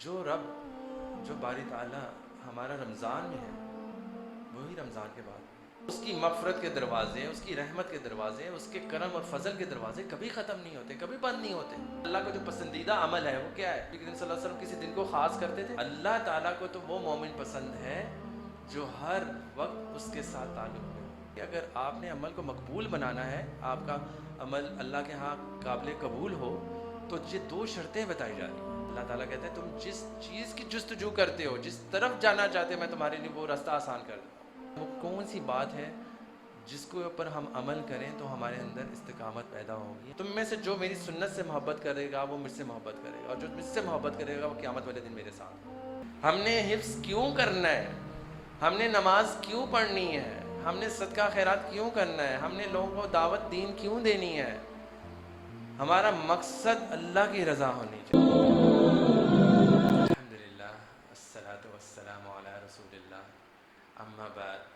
جو رب جو باری تعالیٰ ہمارا رمضان میں ہے وہی رمضان کے بعد اس کی مغفرت کے دروازے، اس کی رحمت کے دروازے، اس کے کرم اور فضل کے دروازے کبھی ختم نہیں ہوتے، کبھی بند نہیں ہوتے۔ اللہ کا جو پسندیدہ عمل ہے وہ کیا ہے؟ نبی کریم صلی اللہ علیہ وسلم کسی دن کو خاص کرتے تھے؟ اللہ تعالیٰ کو تو وہ مومن پسند ہے جو ہر وقت اس کے ساتھ تعلق میں ہو۔ کہ اگر آپ نے عمل کو مقبول بنانا ہے، آپ کا عمل اللہ کے ہاں قابل قبول ہو، تو یہ دو شرطیں بتائی جا رہی ہیں۔ اللہ تعالیٰ کہتے ہیں تم جس چیز کی جستجو کرتے ہو، جس طرف جانا چاہتے ہو، میں تمہارے لیے وہ راستہ آسان کر دوں۔ وہ کون سی بات ہے جس کے اوپر ہم عمل کریں تو ہمارے اندر استقامت پیدا ہوگی؟ تم میں سے جو میری سنت سے محبت کرے گا وہ مجھ سے محبت کرے گا، اور جو مجھ سے محبت کرے گا وہ قیامت والے دن میرے ساتھ۔ ہم نے حفظ کیوں کرنا ہے؟ ہم نے نماز کیوں پڑھنی ہے؟ ہم نے صدقہ خیرات کیوں کرنا ہے؟ ہم نے لوگوں کو دعوت دین کیوں دینی ہے؟ ہمارا مقصد اللہ کی رضا ہونی چاہیے۔ الحمدللہ الصلاۃ والسلام علی رسول اللہ، اما بعد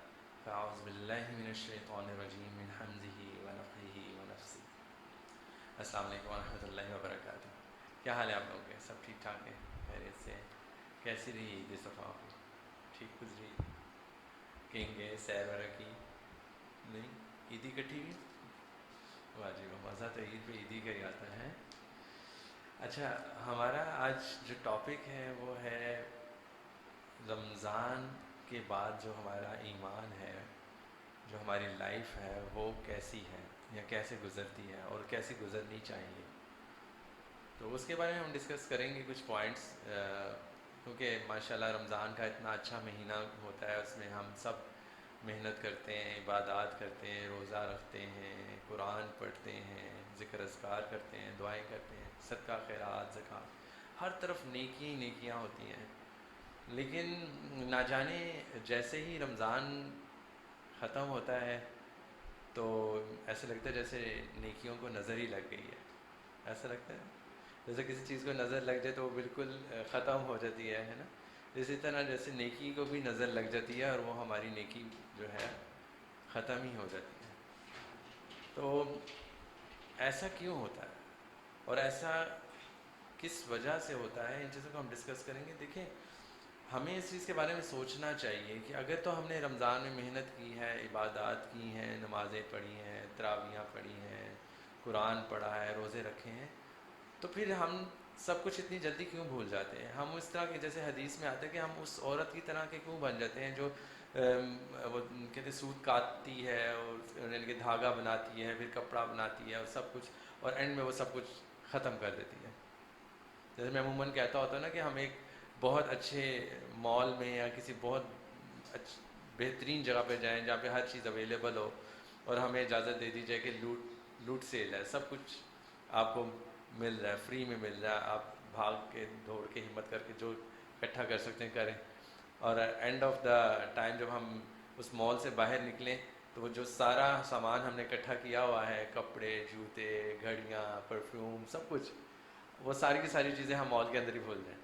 فاعوذ باللہ من الشیطان الرجیم من حمزہ ونفخہ ونفثہ۔ السلام علیکم ورحمۃ اللہ وبرکاتہ۔ کیا حال ہے آپ لوگوں کے؟ سب ٹھیک ٹھاک ہے؟ خیریت سے؟ کیسی رہی عید صفا؟ ٹھیک گزری؟ کہیں گے سیر وغیرہ کی؟ نہیں؟ عیدی کٹھی ہوئی؟ واجب مزہ تو عید پہ عیدی کا ہی آتا ہے۔ اچھا، ہمارا آج جو ٹاپک ہے وہ ہے رمضان کے بعد جو ہمارا ایمان ہے، جو ہماری لائف ہے وہ کیسی ہے یا کیسے گزرتی ہے اور کیسے گزرنی چاہیے۔ تو اس کے بارے میں ہم ڈسکس کریں گے کچھ پوائنٹس، کیونکہ ماشاءاللہ رمضان کا اتنا اچھا مہینہ ہوتا ہے، اس میں ہم سب محنت کرتے ہیں، عبادات کرتے ہیں، روزہ رکھتے ہیں، قرآن پڑھتے ہیں، ذکر اذکار کرتے ہیں، دعائیں کرتے ہیں، صدقہ خیرات، زکوٰۃ، ہر طرف نیکی نیکیاں ہوتی ہیں۔ لیکن نہ جانے جیسے ہی رمضان ختم ہوتا ہے تو ایسا لگتا ہے جیسے نیکیوں کو نظر ہی لگ گئی ہے۔ ایسا لگتا ہے جیسے کسی چیز کو نظر لگ جائے تو وہ بالکل ختم ہو جاتی ہے نا؟ اسی طرح جیسے نیکی کو بھی نظر لگ جاتی ہے اور وہ ہماری نیکی جو ہے ختم ہی ہو جاتی ہے۔ تو ایسا کیوں ہوتا ہے اور ایسا کس وجہ سے ہوتا ہے، ان چیزوں کو ہم ڈسکس کریں گے۔ دیکھیں، ہمیں اس چیز کے بارے میں سوچنا چاہیے کہ اگر تو ہم نے رمضان میں محنت کی ہے، عبادات کی ہیں، نمازیں پڑھی ہیں، تراویحیں پڑھی ہیں، قرآن پڑھا ہے، روزے رکھے ہیں، تو پھر ہم سب کچھ اتنی جلدی کیوں بھول جاتے ہیں؟ ہم اس طرح کے، جیسے حدیث میں آتا ہے کہ ہم اس عورت کی طرح کے کیوں بن جاتے ہیں جو وہ کہتے ہیں سوت کاٹتی ہے اور یعنی کہ دھاگا بناتی ہے، پھر کپڑا بناتی ہے اور سب کچھ، اور اینڈ میں وہ سب کچھ ختم کر دیتی ہے۔ جیسے میں عموماً کہتا ہوتا ہوں نا کہ ہم ایک بہت اچھے مال میں یا کسی بہت بہترین جگہ پہ جائیں جہاں پہ ہر چیز اویلیبل ہو، اور ہمیں اجازت دے دی جائے کہ لوٹ سیل ہے، سب کچھ آپ کو مل رہا ہے، فری میں مل رہا ہے، آپ بھاگ کے دوڑ کے ہمت کر کے جو اکٹھا کر سکتے ہیں کریں، اور اینڈ آف دا ٹائم جب ہم اس مال سے باہر نکلیں تو وہ جو سارا سامان ہم نے اکٹھا کیا ہوا ہے، کپڑے، جوتے، گھڑیاں، پرفیوم، سب کچھ، وہ ساری کی ساری چیزیں ہم مال کے اندر ہی بھول جائیں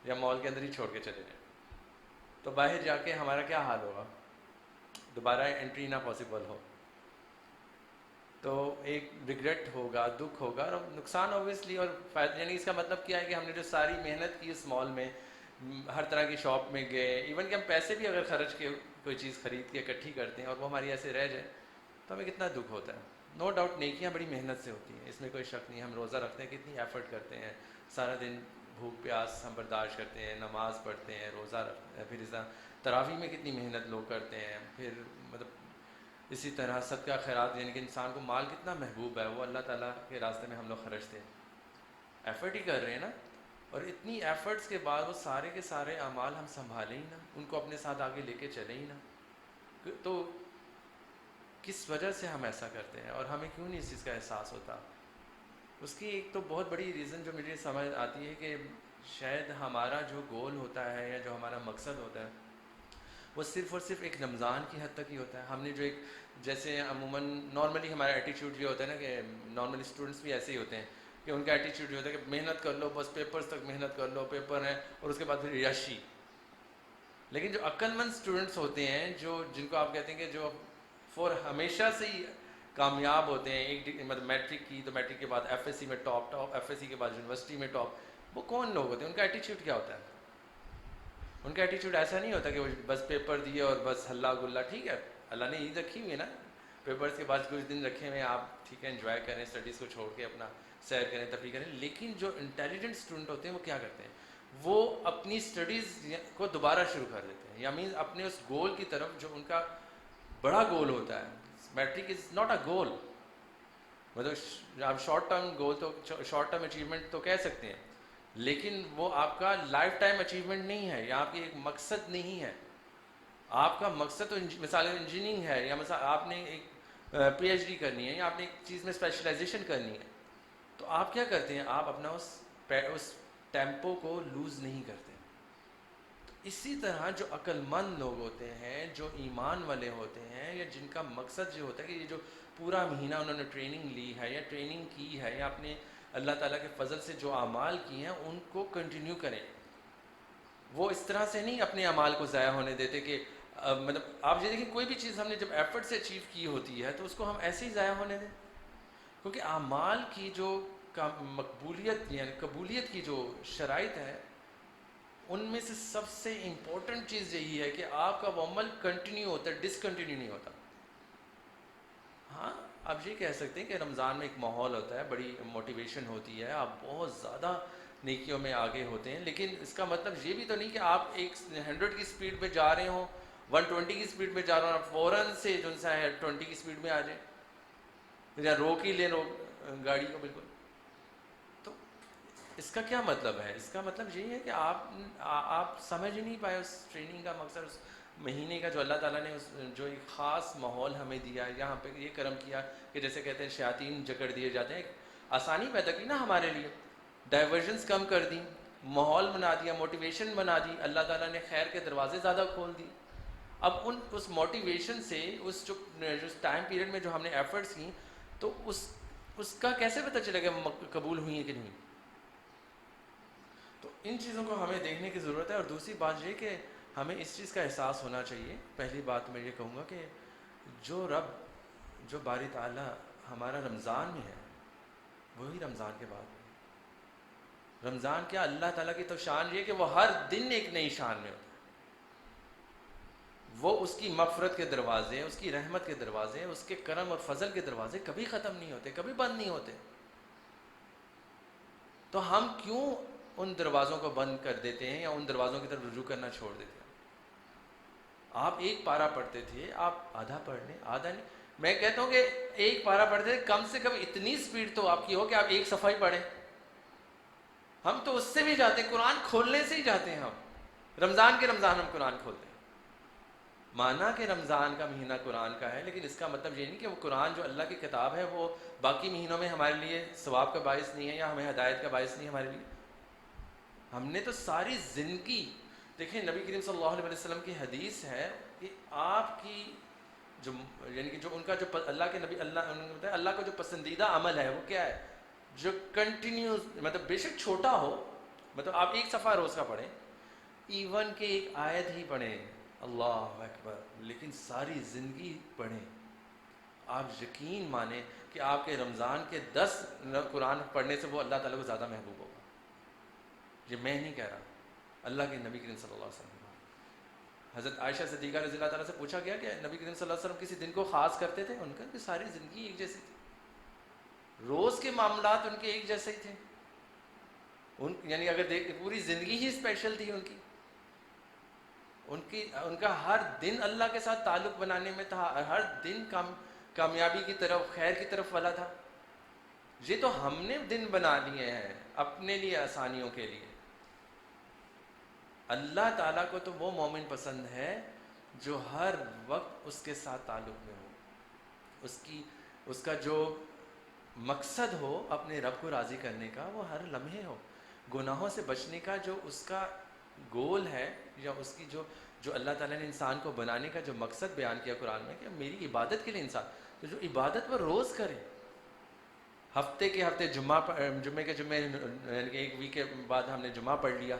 یا مال کے اندر ہی چھوڑ کے چلے جائیں، تو باہر جا کے ہمارا کیا حال ہوگا؟ دوبارہ انٹری نہ پاسبل ہو تو ایک ریگریٹ ہوگا، دکھ ہوگا اور نقصان اوبویسلی، اور فائدہ، یعنی اس کا مطلب کیا ہے کہ ہم نے جو ساری محنت کی اس مال میں، ہر طرح کی شاپ میں گئے، ایون کہ ہم پیسے بھی اگر خرچ کے کوئی چیز خرید کے اکٹھی کرتے ہیں اور وہ ہماری ایسے رہ جائے تو ہمیں کتنا دکھ ہوتا ہے۔ نو ڈاؤٹ نیکیاں بڑی محنت سے ہوتی ہیں، اس میں کوئی شک نہیں۔ ہم روزہ رکھتے ہیں، کتنی ایفرٹ کرتے ہیں، سارا دن بھوک پیاس ہم برداشت کرتے ہیں، نماز پڑھتے ہیں، روزہ رکھتے ہیں، پھر اس طرح تراویح میں کتنی محنت لوگ کرتے ہیں، پھر مطلب اسی طرح صدقہ خیرات، یعنی کہ انسان کو مال کتنا محبوب ہے، وہ اللہ تعالیٰ کے راستے میں ہم لوگ خرچتے ہیں، ایفرٹ ہی کر رہے ہیں نا۔ اور اتنی ایفرٹس کے بعد وہ سارے کے سارے اعمال ہم سنبھالیں ہی نا، ان کو اپنے ساتھ آگے لے کے چلیں ہی نا، تو کس وجہ سے ہم ایسا کرتے ہیں اور ہمیں کیوں نہیں اس چیز کا احساس ہوتا؟ اس کی ایک تو بہت بڑی ریزن جو مجھے سمجھ آتی ہے کہ شاید ہمارا جو گول ہوتا ہے یا جو ہمارا مقصد ہوتا ہے وہ صرف اور صرف ایک رمضان کی حد تک ہی ہوتا ہے۔ ہم نے جو ایک، جیسے عموماً نارملی ہمارا ایٹیچیوڈ یہ ہوتا ہے نا کہ نارملی اسٹوڈنٹس بھی ایسے ہی ہوتے ہیں کہ ان کا ایٹیچیوڈ یہ ہوتا ہے کہ محنت کر لو، بس پیپرز تک محنت کر لو، پیپر ہیں اور اس کے بعد پھر عیاشی۔ لیکن جو عقل مند اسٹوڈنٹس ہوتے ہیں، جن کو آپ کہتے ہیں کہ جو فور ہمیشہ سے ہی کامیاب ہوتے ہیں، ایک مطلب میٹرک کی تو میٹرک کے بعد ایف ایس سی میں ٹاپ، ایف ایس سی کے بعد یونیورسٹی میں ٹاپ، وہ کون لوگ ہوتے ہیں؟ ان کا ایٹیچیوڈ کیا ہوتا ہے؟ ان کا ایٹیچیوڈ ایسا نہیں ہوتا کہ وہ بس پیپر دیے اور بس ہلا گلا. ٹھیک ہے اللہ نے عید رکھی ہوئی ہے نا, پیپرز کے بعد کچھ دن رکھے ہوئے ہیں, آپ ٹھیک ہے انجوائے کریں, اسٹڈیز کو چھوڑ کے اپنا سیر کریں, تفریح کریں. لیکن جو انٹیلیجنٹ اسٹوڈنٹ ہوتے ہیں وہ کیا کرتے ہیں؟ وہ اپنی اسٹڈیز کو دوبارہ شروع کر دیتے ہیں, یا مینس اپنے اس گول کی طرف جو ان کا بڑا گول ہوتا ہے. میٹرک از ناٹ اے گول, مطلب آپ شارٹ ٹرم گول تو شارٹ ٹرم اچیومنٹ تو کہہ سکتے ہیں, لیکن وہ آپ کا لائف ٹائم اچیومنٹ نہیں ہے, یا آپ کی ایک مقصد نہیں ہے. آپ کا مقصد تو مثال انجینئرنگ ہے, یا مثلا آپ نے ایک پی ایچ ڈی کرنی ہے, یا آپ نے ایک چیز میں اسپیشلائزیشن کرنی ہے, تو آپ کیا کرتے ہیں؟ آپ اپنا اس ٹیمپو کو لوز نہیں کرتے. تو اسی طرح جو عقل مند لوگ ہوتے ہیں, جو ایمان والے ہوتے ہیں, یا جن کا مقصد جو ہوتا ہے کہ یہ جو پورا مہینہ انہوں نے ٹریننگ لی ہے یا ٹریننگ کی ہے, یا اپنے اللہ تعالیٰ کے فضل سے جو اعمال کیے ہیں ان کو کنٹینیو کریں. وہ اس طرح سے نہیں اپنے اعمال کو ضائع ہونے دیتے کہ مطلب آپ یہ دیکھیں کوئی بھی چیز ہم نے جب ایفرٹ سے اچیو کی ہوتی ہے تو اس کو ہم ایسے ہی ضائع ہونے دیں, کیونکہ اعمال کی جو مقبولیت یعنی قبولیت کی جو شرائط ہے ان میں سے سب سے امپورٹنٹ چیز یہی ہے کہ آپ کا وہ عمل کنٹینیو ہوتا ہے, ڈسکنٹینیو نہیں ہوتا. ہاں آپ یہ کہہ سکتے ہیں کہ رمضان میں ایک ماحول ہوتا ہے, بڑی موٹیویشن ہوتی ہے, آپ بہت زیادہ نیکیوں میں آگے ہوتے ہیں, لیکن اس کا مطلب یہ بھی تو نہیں کہ آپ ایک 100 کی اسپیڈ پہ جا رہے ہوں, 120 کی اسپیڈ پہ جا رہے ہوں, آپ فوراً سے جو سا ہے 20 کی اسپیڈ میں آ جائیں, یا روک ہی لیں گاڑی کو بالکل. تو اس کا کیا مطلب ہے؟ اس کا مطلب یہی ہے کہ آپ سمجھ ہی نہیں پائے اس ٹریننگ کا مقصد, اس مہینے کا جو اللہ تعالیٰ نے جو ایک خاص ماحول ہمیں دیا, یہاں پہ یہ کرم کیا کہ جیسے کہتے ہیں شیاطین جکڑ دیے جاتے ہیں, آسانی پیدا کی نا ہمارے لیے, ڈائیورژنس کم کر دی, ماحول بنا دیا, موٹیویشن بنا دی, اللہ تعالیٰ نے خیر کے دروازے زیادہ کھول دی. اب اس موٹیویشن سے اس جو ٹائم پیریڈ میں جو ہم نے ایفرٹس کی, تو اس کا کیسے پتہ چلے گا قبول ہوئی ہیں کہ نہیں؟ تو ان چیزوں کو ہمیں دیکھنے کی ضرورت ہے. اور دوسری بات یہ کہ ہمیں اس چیز کا احساس ہونا چاہیے. پہلی بات میں یہ کہوں گا کہ جو رب, جو باری تعالیٰ ہمارا رمضان میں ہے, وہی رمضان کے بعد ہے. رمضان کیا, اللہ تعالیٰ کی تو شان یہ کہ وہ ہر دن ایک نئی شان میں ہوتا ہے. وہ اس کی مغفرت کے دروازے, اس کی رحمت کے دروازے, اس کے کرم اور فضل کے دروازے کبھی ختم نہیں ہوتے, کبھی بند نہیں ہوتے. تو ہم کیوں ان دروازوں کو بند کر دیتے ہیں یا ان دروازوں کی طرف رجوع کرنا چھوڑ دیتے ہیں؟ آپ ایک پارہ پڑھتے تھے, آپ آدھا پڑھ لیں, آدھا نہیں. میں کہتا ہوں کہ ایک پارہ پڑھتے تھے, کم سے کم اتنی سپیڈ تو آپ کی ہو کہ آپ ایک صفحہ ہی پڑھیں. ہم تو اس سے بھی جاتے ہیں, قرآن کھولنے سے ہی جاتے ہیں. ہم رمضان کے رمضان ہم قرآن کھولتے ہیں. مانا کہ رمضان کا مہینہ قرآن کا ہے, لیکن اس کا مطلب یہ نہیں کہ وہ قرآن جو اللہ کی کتاب ہے وہ باقی مہینوں میں ہمارے لیے ثواب کا باعث نہیں ہے یا ہمیں ہدایت کا باعث نہیں ہے ہمارے لیے. ہم نے تو ساری زندگی دیکھیں, نبی کریم صلی اللہ علیہ وسلم کی حدیث ہے کہ آپ کی جو یعنی کہ جو ان کا جو اللہ کے نبی اللہ کا جو پسندیدہ عمل ہے وہ کیا ہے؟ جو کنٹینیوس, مطلب بے شک چھوٹا ہو, مطلب آپ ایک صفحہ روز کا پڑھیں, ایون کہ ایک آیت ہی پڑھیں, اللہ اکبر, لیکن ساری زندگی پڑھیں, آپ یقین مانیں کہ آپ کے رمضان کے 10 قرآن پڑھنے سے وہ اللہ تعالیٰ کو زیادہ محبوب ہوگا. یہ میں نہیں کہہ رہا, اللہ کے نبی کریم صلی اللہ علیہ وسلم. حضرت عائشہ صدیقہ رضی اللہ تعالیٰ سے پوچھا گیا کہ نبی کریم صلی اللہ علیہ وسلم کسی دن کو خاص کرتے تھے؟ ان کا کہ ساری زندگی ایک جیسی تھی, روز کے معاملات ان کے ایک جیسے ہی تھے. یعنی اگر دیکھ پوری زندگی ہی اسپیشل تھی ان کا ہر دن اللہ کے ساتھ تعلق بنانے میں تھا, ہر دن کامیابی کی طرف, خیر کی طرف والا تھا. یہ تو ہم نے دن بنا لیے ہیں اپنے لیے, آسانیوں کے لیے. اللہ تعالیٰ کو تو وہ مومن پسند ہے جو ہر وقت اس کے ساتھ تعلق میں ہو, اس کا جو مقصد ہو اپنے رب کو راضی کرنے کا وہ ہر لمحے ہو. گناہوں سے بچنے کا جو اس کا گول ہے, یا اس کی جو اللہ تعالیٰ نے انسان کو بنانے کا جو مقصد بیان کیا قرآن میں کہ میری عبادت کے لیے انسان, تو جو عبادت وہ روز کرے, ہفتے کے ہفتے جمعے کے جمعے, یعنی کہ ایک ویک کے بعد ہم نے جمعہ پڑھ لیا,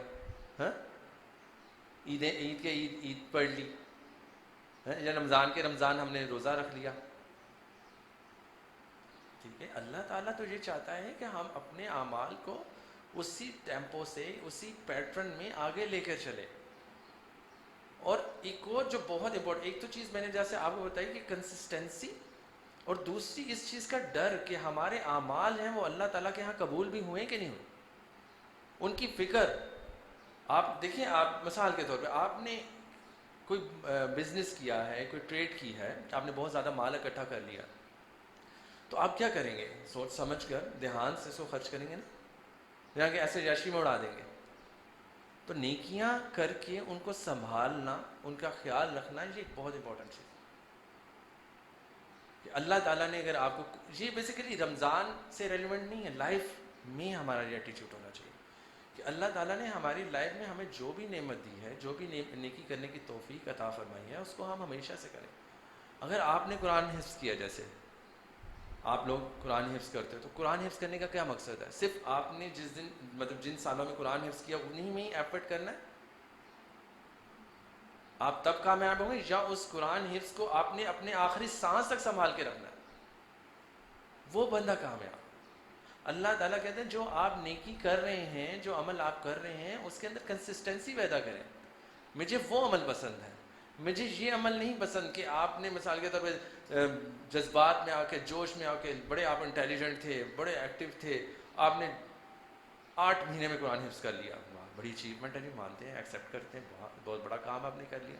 ہاں عید کے عید پڑھ لی, یا رمضان کے رمضان ہم نے روزہ رکھ لیا. ٹھیک ہے, اللہ تعالیٰ تو یہ چاہتا ہے کہ ہم اپنے اعمال کو اسی ٹیمپو سے اسی پیٹرن میں آگے لے کر چلے. اور ایک اور جو بہت امپورٹنٹ، ایک تو چیز میں نے جیسے آپ کو بتائی کہ کنسسٹنسی، اور دوسری اس چیز کا ڈر کہ ہمارے اعمال ہیں وہ اللہ تعالیٰ کے ہاں قبول بھی ہوئے کہ نہیں ہوئے، ان کی فکر. آپ دیکھیں، آپ مثال کے طور پہ آپ نے کوئی بزنس کیا ہے، کوئی ٹریڈ کی ہے، آپ نے بہت زیادہ مال اکٹھا کر لیا، تو آپ کیا کریں گے؟ سوچ سمجھ کر دھیان سے اس کو خرچ کریں گے نا، یا کہ ایسے یاشی میں اڑا دیں گے. تو نیکیاں کر کے ان کو سنبھالنا، ان کا خیال رکھنا، یہ ایک بہت امپورٹنٹ چیز کہ اللہ تعالیٰ نے اگر آپ کو، یہ بیسیکلی رمضان سے ریلیونٹ نہیں ہے، لائف میں ہمارا یہ ایٹیچیوڈ ہونا چاہیے کہ اللہ تعالیٰ نے ہماری لائف میں ہمیں جو بھی نعمت دی ہے، جو بھی نیکی کرنے کی توفیق عطا فرمائی ہے، اس کو ہم ہمیشہ سے کریں. اگر آپ نے قرآن حفظ کیا، جیسے آپ لوگ قرآن حفظ کرتے ہو، تو قرآن حفظ کرنے کا کیا مقصد ہے؟ صرف آپ نے جس دن مطلب جن سالوں میں قرآن حفظ کیا انہیں میں ہی ایفرٹ کرنا ہے؟ آپ تب کامیاب ہوں گے یا اس قرآن حفظ کو آپ نے اپنے آخری سانس تک سنبھال کے رکھنا ہے؟ وہ بندہ کامیاب. اللہ تعالیٰ کہتے ہیں جو آپ نیکی کر رہے ہیں، جو عمل آپ کر رہے ہیں، اس کے اندر کنسسٹنسی پیدا کریں. مجھے وہ عمل پسند ہے، مجھے یہ عمل نہیں پسند کہ آپ نے مثال کے طور پہ جذبات میں آ کے، جوش میں آ کے، بڑے آپ انٹیلیجنٹ تھے، بڑے ایکٹیو تھے، آپ نے 8 مہینے میں قرآن حفظ کر لیا. بڑی اچیومنٹ ہے جی، مانتے ہیں، ایکسیپٹ کرتے ہیں، بہت بڑا کام آپ نے کر لیا.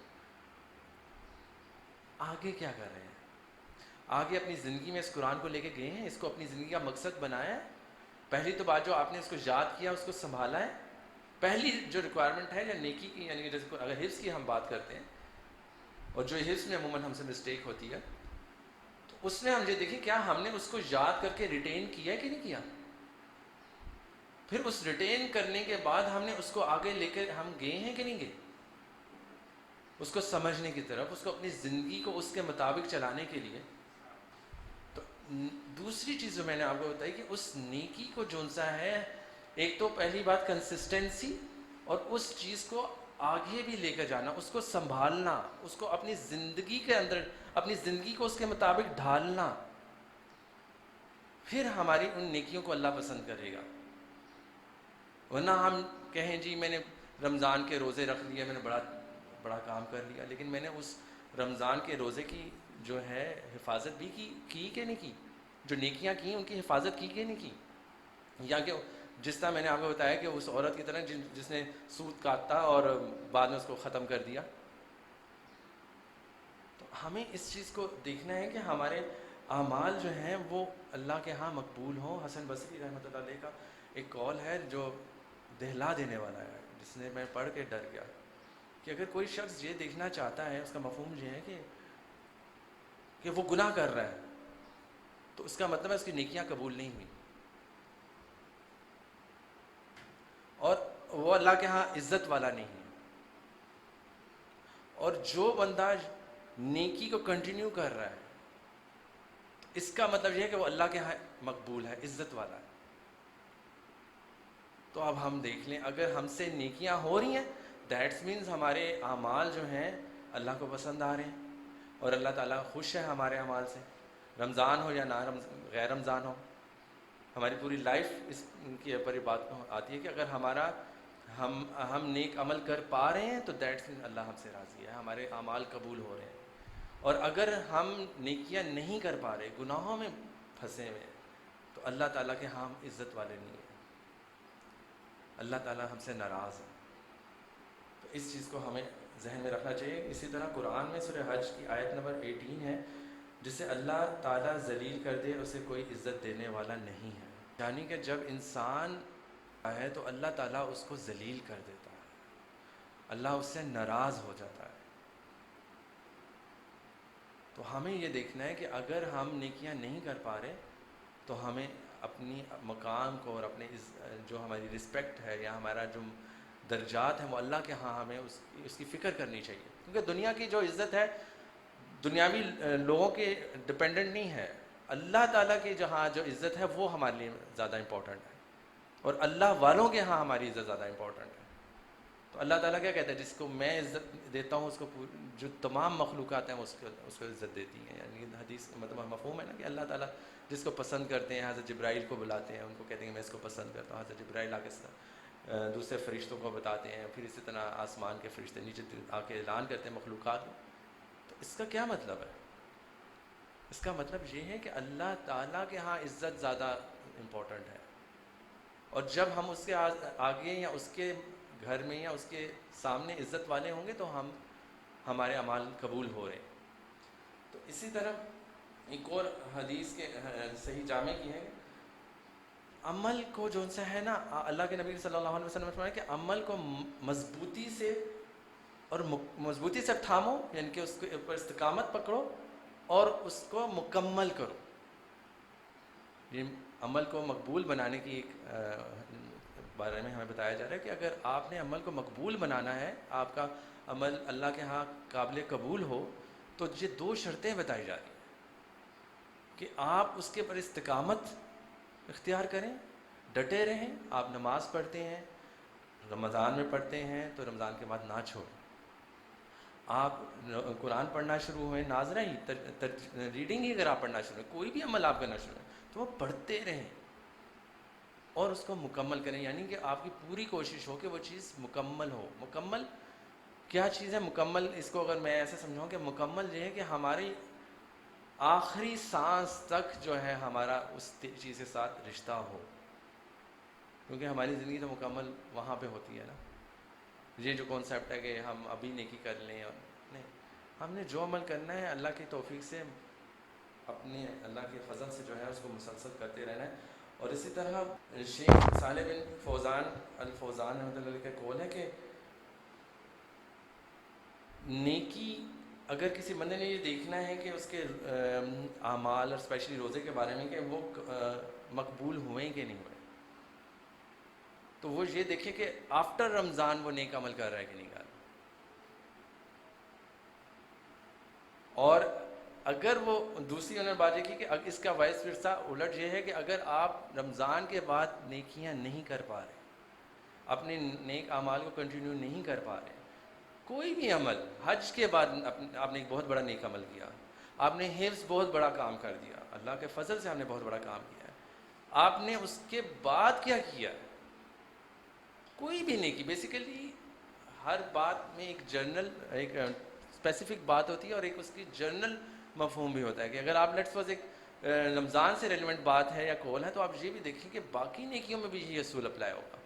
آگے کیا کر رہے ہیں؟ آگے اپنی زندگی میں اس قرآن کو لے کے گئے ہیں، اس کو اپنی زندگی کا مقصد بنایا ہے. پہلی تو بات جو آپ نے اس کو یاد کیا، اس کو سنبھالا ہے. پہلی جو ریکوائرمنٹ ہے یا نیکی کی، یعنی کہ جیسے اگر حفظ کی ہم بات کرتے ہیں، اور جو حفظ میں عموماً ہم سے مسٹیک ہوتی ہے، تو اس میں ہم یہ دیکھیں کیا ہم نے اس کو یاد کر کے ریٹین کیا کہ نہیں کیا. پھر اس ریٹین کرنے کے بعد ہم نے اس کو آگے لے کر ہم گئے ہیں کہ نہیں گئے، اس کو سمجھنے کی طرف، اس کو اپنی زندگی کو اس کے مطابق چلانے کے لیے. تو دوسری چیز جو میں نے آپ کو بتائی کہ اس نیکی کو جو سا ہے، ایک تو پہلی بات کنسسٹنسی، اور اس چیز کو آگے بھی لے کر جانا، اس کو سنبھالنا، اس کو اپنی زندگی کے اندر، اپنی زندگی کو اس کے مطابق ڈھالنا. پھر ہماری ان نیکیوں کو اللہ پسند کرے گا. ورنہ ہم کہیں جی میں نے رمضان کے روزے رکھ لیے، میں نے بڑا کام کر لیا، لیکن میں نے اس رمضان کے روزے کی جو ہے حفاظت بھی کی کہ نہیں کی، جو نیکیاں کی ان کی حفاظت کی کہ نہیں کی. یا کہ جس طرح میں نے آپ کو بتایا کہ اس عورت کی طرح جس نے سود کاٹا اور بعد میں اس کو ختم کر دیا. تو ہمیں اس چیز کو دیکھنا ہے کہ ہمارے اعمال جو ہیں وہ اللہ کے ہاں مقبول ہوں. حسن بصری رحمۃ اللہ علیہ کا ایک قول ہے جو دہلا دینے والا ہے، جس نے میں پڑھ کے ڈر گیا، کہ اگر کوئی شخص یہ دیکھنا چاہتا ہے، اس کا مفہوم یہ ہے کہ وہ گناہ کر رہا ہے، تو اس کا مطلب ہے اس کی نیکیاں قبول نہیں ہوئی، اور وہ اللہ کے ہاں عزت والا نہیں ہے. اور جو بندہ نیکی کو کنٹینیو کر رہا ہے، اس کا مطلب یہ ہے کہ وہ اللہ کے ہاں مقبول ہے، عزت والا ہے. تو اب ہم دیکھ لیں، اگر ہم سے نیکیاں ہو رہی ہیں، دیٹس مینز ہمارے اعمال جو ہیں اللہ کو پسند آ رہے ہیں، اور اللہ تعالیٰ خوش ہے ہمارے اعمال سے. رمضان ہو یا نہ غیر رمضان ہو، ہماری پوری لائف اس کے اوپر یہ بات آتی ہے کہ اگر ہم نیک عمل کر پا رہے ہیں تو دیٹس مین اللہ ہم سے راضی ہے، ہمارے اعمال قبول ہو رہے ہیں. اور اگر ہم نیکیاں نہیں کر پا رہے، گناہوں میں پھنسے ہوئے، تو اللہ تعالیٰ کے ہاں ہم عزت والے نہیں ہیں، اللہ تعالیٰ ہم سے ناراض ہے. تو اس چیز کو ہمیں ذہن میں رکھنا چاہیے. اسی طرح قرآن میں سورہ حج کی آیت نمبر 18 ہے، جسے اللہ تعالیٰ ذلیل کر دے اسے کوئی عزت دینے والا نہیں ہے. یعنی کہ جب انسان ہے تو اللہ تعالیٰ اس کو ذلیل کر دیتا ہے، اللہ اس سے ناراض ہو جاتا ہے. تو ہمیں یہ دیکھنا ہے کہ اگر ہم نیکیاں نہیں کر پا رہے تو ہمیں اپنی مقام کو اور اپنے جو ہماری رسپیکٹ ہے یا ہمارا جو درجات ہیں وہ اللہ کے ہاں ہمیں اس کی فکر کرنی چاہیے. کیونکہ دنیا کی جو عزت ہے دنیاوی لوگوں کے ڈپینڈنٹ نہیں ہے، اللہ تعالیٰ کی جہاں جو عزت ہے وہ ہمارے لیے زیادہ امپورٹنٹ ہے، اور اللہ والوں کے ہاں ہماری عزت زیادہ امپورٹنٹ ہے. تو اللہ تعالیٰ کیا کہتا ہے؟ جس کو میں عزت دیتا ہوں اس کو جو تمام مخلوقات ہیں اس کو عزت دیتی ہیں. یعنی حدیث مطلب مفہوم ہے نا کہ اللہ تعالیٰ جس کو پسند کرتے ہیں، حضرت جبرائیل کو بلاتے ہیں، ان کو کہتے ہیں کہ میں اس کو پسند کرتا ہوں. حضرت جبرائیل آ کے دوسرے فرشتوں کو بتاتے ہیں، پھر اسی طرح آسمان کے فرشتے نیچے آ کے اعلان کرتے ہیں مخلوقات کو. تو اس کا کیا مطلب ہے؟ اس کا مطلب یہ ہے کہ اللہ تعالیٰ کے ہاں عزت زیادہ امپورٹنٹ ہے، اور جب ہم اس کے آگے یا اس کے گھر میں یا اس کے سامنے عزت والے ہوں گے تو ہمارے اعمال قبول ہو رہے ہیں. تو اسی طرح ایک اور حدیث کے صحیح جامع کی ہے، عمل کو جو سا ہے نا، اللہ کے نبی صلی اللہ علیہ وسلم نے فرمایا کہ عمل کو مضبوطی سے اور مضبوطی سے تھامو، یعنی کہ اس کے اوپر استقامت پکڑو اور اس کو مکمل کرو. یہ عمل کو مقبول بنانے کی ایک بارے میں ہمیں بتایا جا رہا ہے کہ اگر آپ نے عمل کو مقبول بنانا ہے، آپ کا عمل اللہ کے ہاں قابل قبول ہو، تو یہ 2 شرطیں بتائی جا رہی ہیں کہ آپ اس کے پر استقامت اختیار کریں، ڈٹے رہیں. آپ نماز پڑھتے ہیں، رمضان میں پڑھتے ہیں تو رمضان کے بعد نہ چھوڑیں. آپ قرآن پڑھنا شروع ہوئے، ناظرہ ہی ریڈنگ ہی اگر آپ پڑھنا شروع ہوئے، کوئی بھی عمل آپ کرنا شروع ہوئے تو وہ پڑھتے رہیں اور اس کو مکمل کریں. یعنی کہ آپ کی پوری کوشش ہو کہ وہ چیز مکمل ہو. مکمل کیا چیز ہے؟ مکمل اس کو اگر میں ایسے سمجھاؤں کہ مکمل یہ ہے کہ ہماری آخری سانس تک جو ہے ہمارا اس چیز کے ساتھ رشتہ ہو، کیونکہ ہماری زندگی تو مکمل وہاں پہ ہوتی ہے نا. یہ جو کانسیپٹ ہے کہ ہم ابھی نیکی کر لیں، اور نہیں، ہم نے جو عمل کرنا ہے اللہ کی توفیق سے، اپنے اللہ کے فضل سے جو ہے اس کو مسلسل کرتے رہنا ہے. اور اسی طرح شیخ صالح بن فوزان الفوزان رحمۃ اللہ علیہ کا قول ہے کہ نیکی اگر کسی بندے نے یہ دیکھنا ہے کہ اس کے اعمال اور اسپیشلی روزے کے بارے میں کہ وہ مقبول ہوئے کہ نہیں ہوئے، تو وہ یہ دیکھے کہ آفٹر رمضان وہ نیک عمل کر رہا ہے کہ نہیں کر رہا. اور اگر وہ دوسری انہوں نے بات یہ کی کہ اس کا وائس ورثہ الٹ یہ ہے کہ اگر آپ رمضان کے بعد نیکیاں نہیں کر پا رہے، اپنے نیک اعمال کو کنٹینیو نہیں کر پا رہے، کوئی بھی عمل، حج کے بعد آپ نے ایک بہت بڑا نیک عمل کیا، آپ نے حفظ بہت بڑا کام کر دیا، اللہ کے فضل سے ہم نے بہت بڑا کام کیا ہے، آپ نے اس کے بعد کیا کیا؟ کوئی بھی نیکی. بیسیکلی ہر بات میں ایک جنرل، ایک اسپیسیفک بات ہوتی ہے اور ایک اس کی جنرل مفہوم بھی ہوتا ہے کہ اگر آپ لیٹس سپوز ایک رمضان سے ریلیونٹ بات ہے یا کول ہے، تو آپ یہ بھی دیکھیں کہ باقی نیکیوں میں بھی یہ اصول اپلائی ہوگا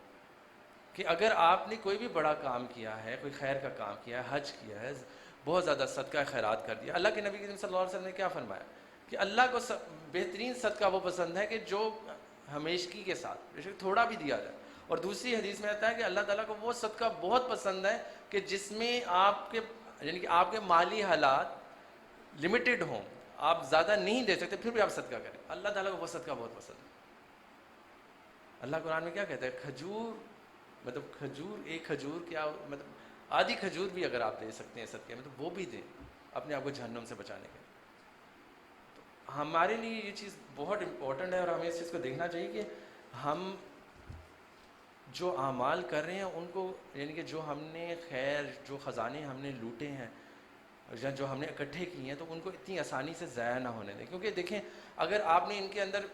کہ اگر آپ نے کوئی بھی بڑا کام کیا ہے، کوئی خیر کا کام کیا ہے، حج کیا ہے، بہت زیادہ صدقہ خیرات کر دیا. اللہ کے نبی صلی اللہ علیہ وسلم نے کیا فرمایا کہ اللہ کو بہترین صدقہ وہ پسند ہے کہ جو ہمیشگی کے ساتھ بے شک تھوڑا بھی دیا جائے. اور دوسری حدیث میں آتا ہے کہ اللہ تعالیٰ کو وہ صدقہ بہت پسند ہے کہ جس میں آپ کے یعنی کہ آپ کے مالی حالات لمیٹڈ ہوں، آپ زیادہ نہیں دے سکتے پھر بھی آپ صدقہ کریں. اللہ تعالیٰ کو وہ صدقہ بہت پسند ہے. اللہ قرآن میں کیا کہتا ہے؟ کھجور، مطلب کھجور، ایک کھجور کیا مطلب آدھی کھجور بھی اگر آپ دے سکتے ہیں صدقے میں تو وہ بھی دیں اپنے آپ کو جہنم سے بچانے کے. تو ہمارے لیے یہ چیز بہت امپورٹنٹ ہے اور ہمیں اس چیز کو دیکھنا چاہیے کہ ہم جو اعمال کر رہے ہیں ان کو، یعنی کہ جو ہم نے خیر، جو خزانے ہم نے لوٹے ہیں یا جو ہم نے اکٹھے کیے ہیں، تو ان کو اتنی آسانی سے ضائع نہ ہونے دیں. کیونکہ دیکھیں اگر آپ نے ان کے اندر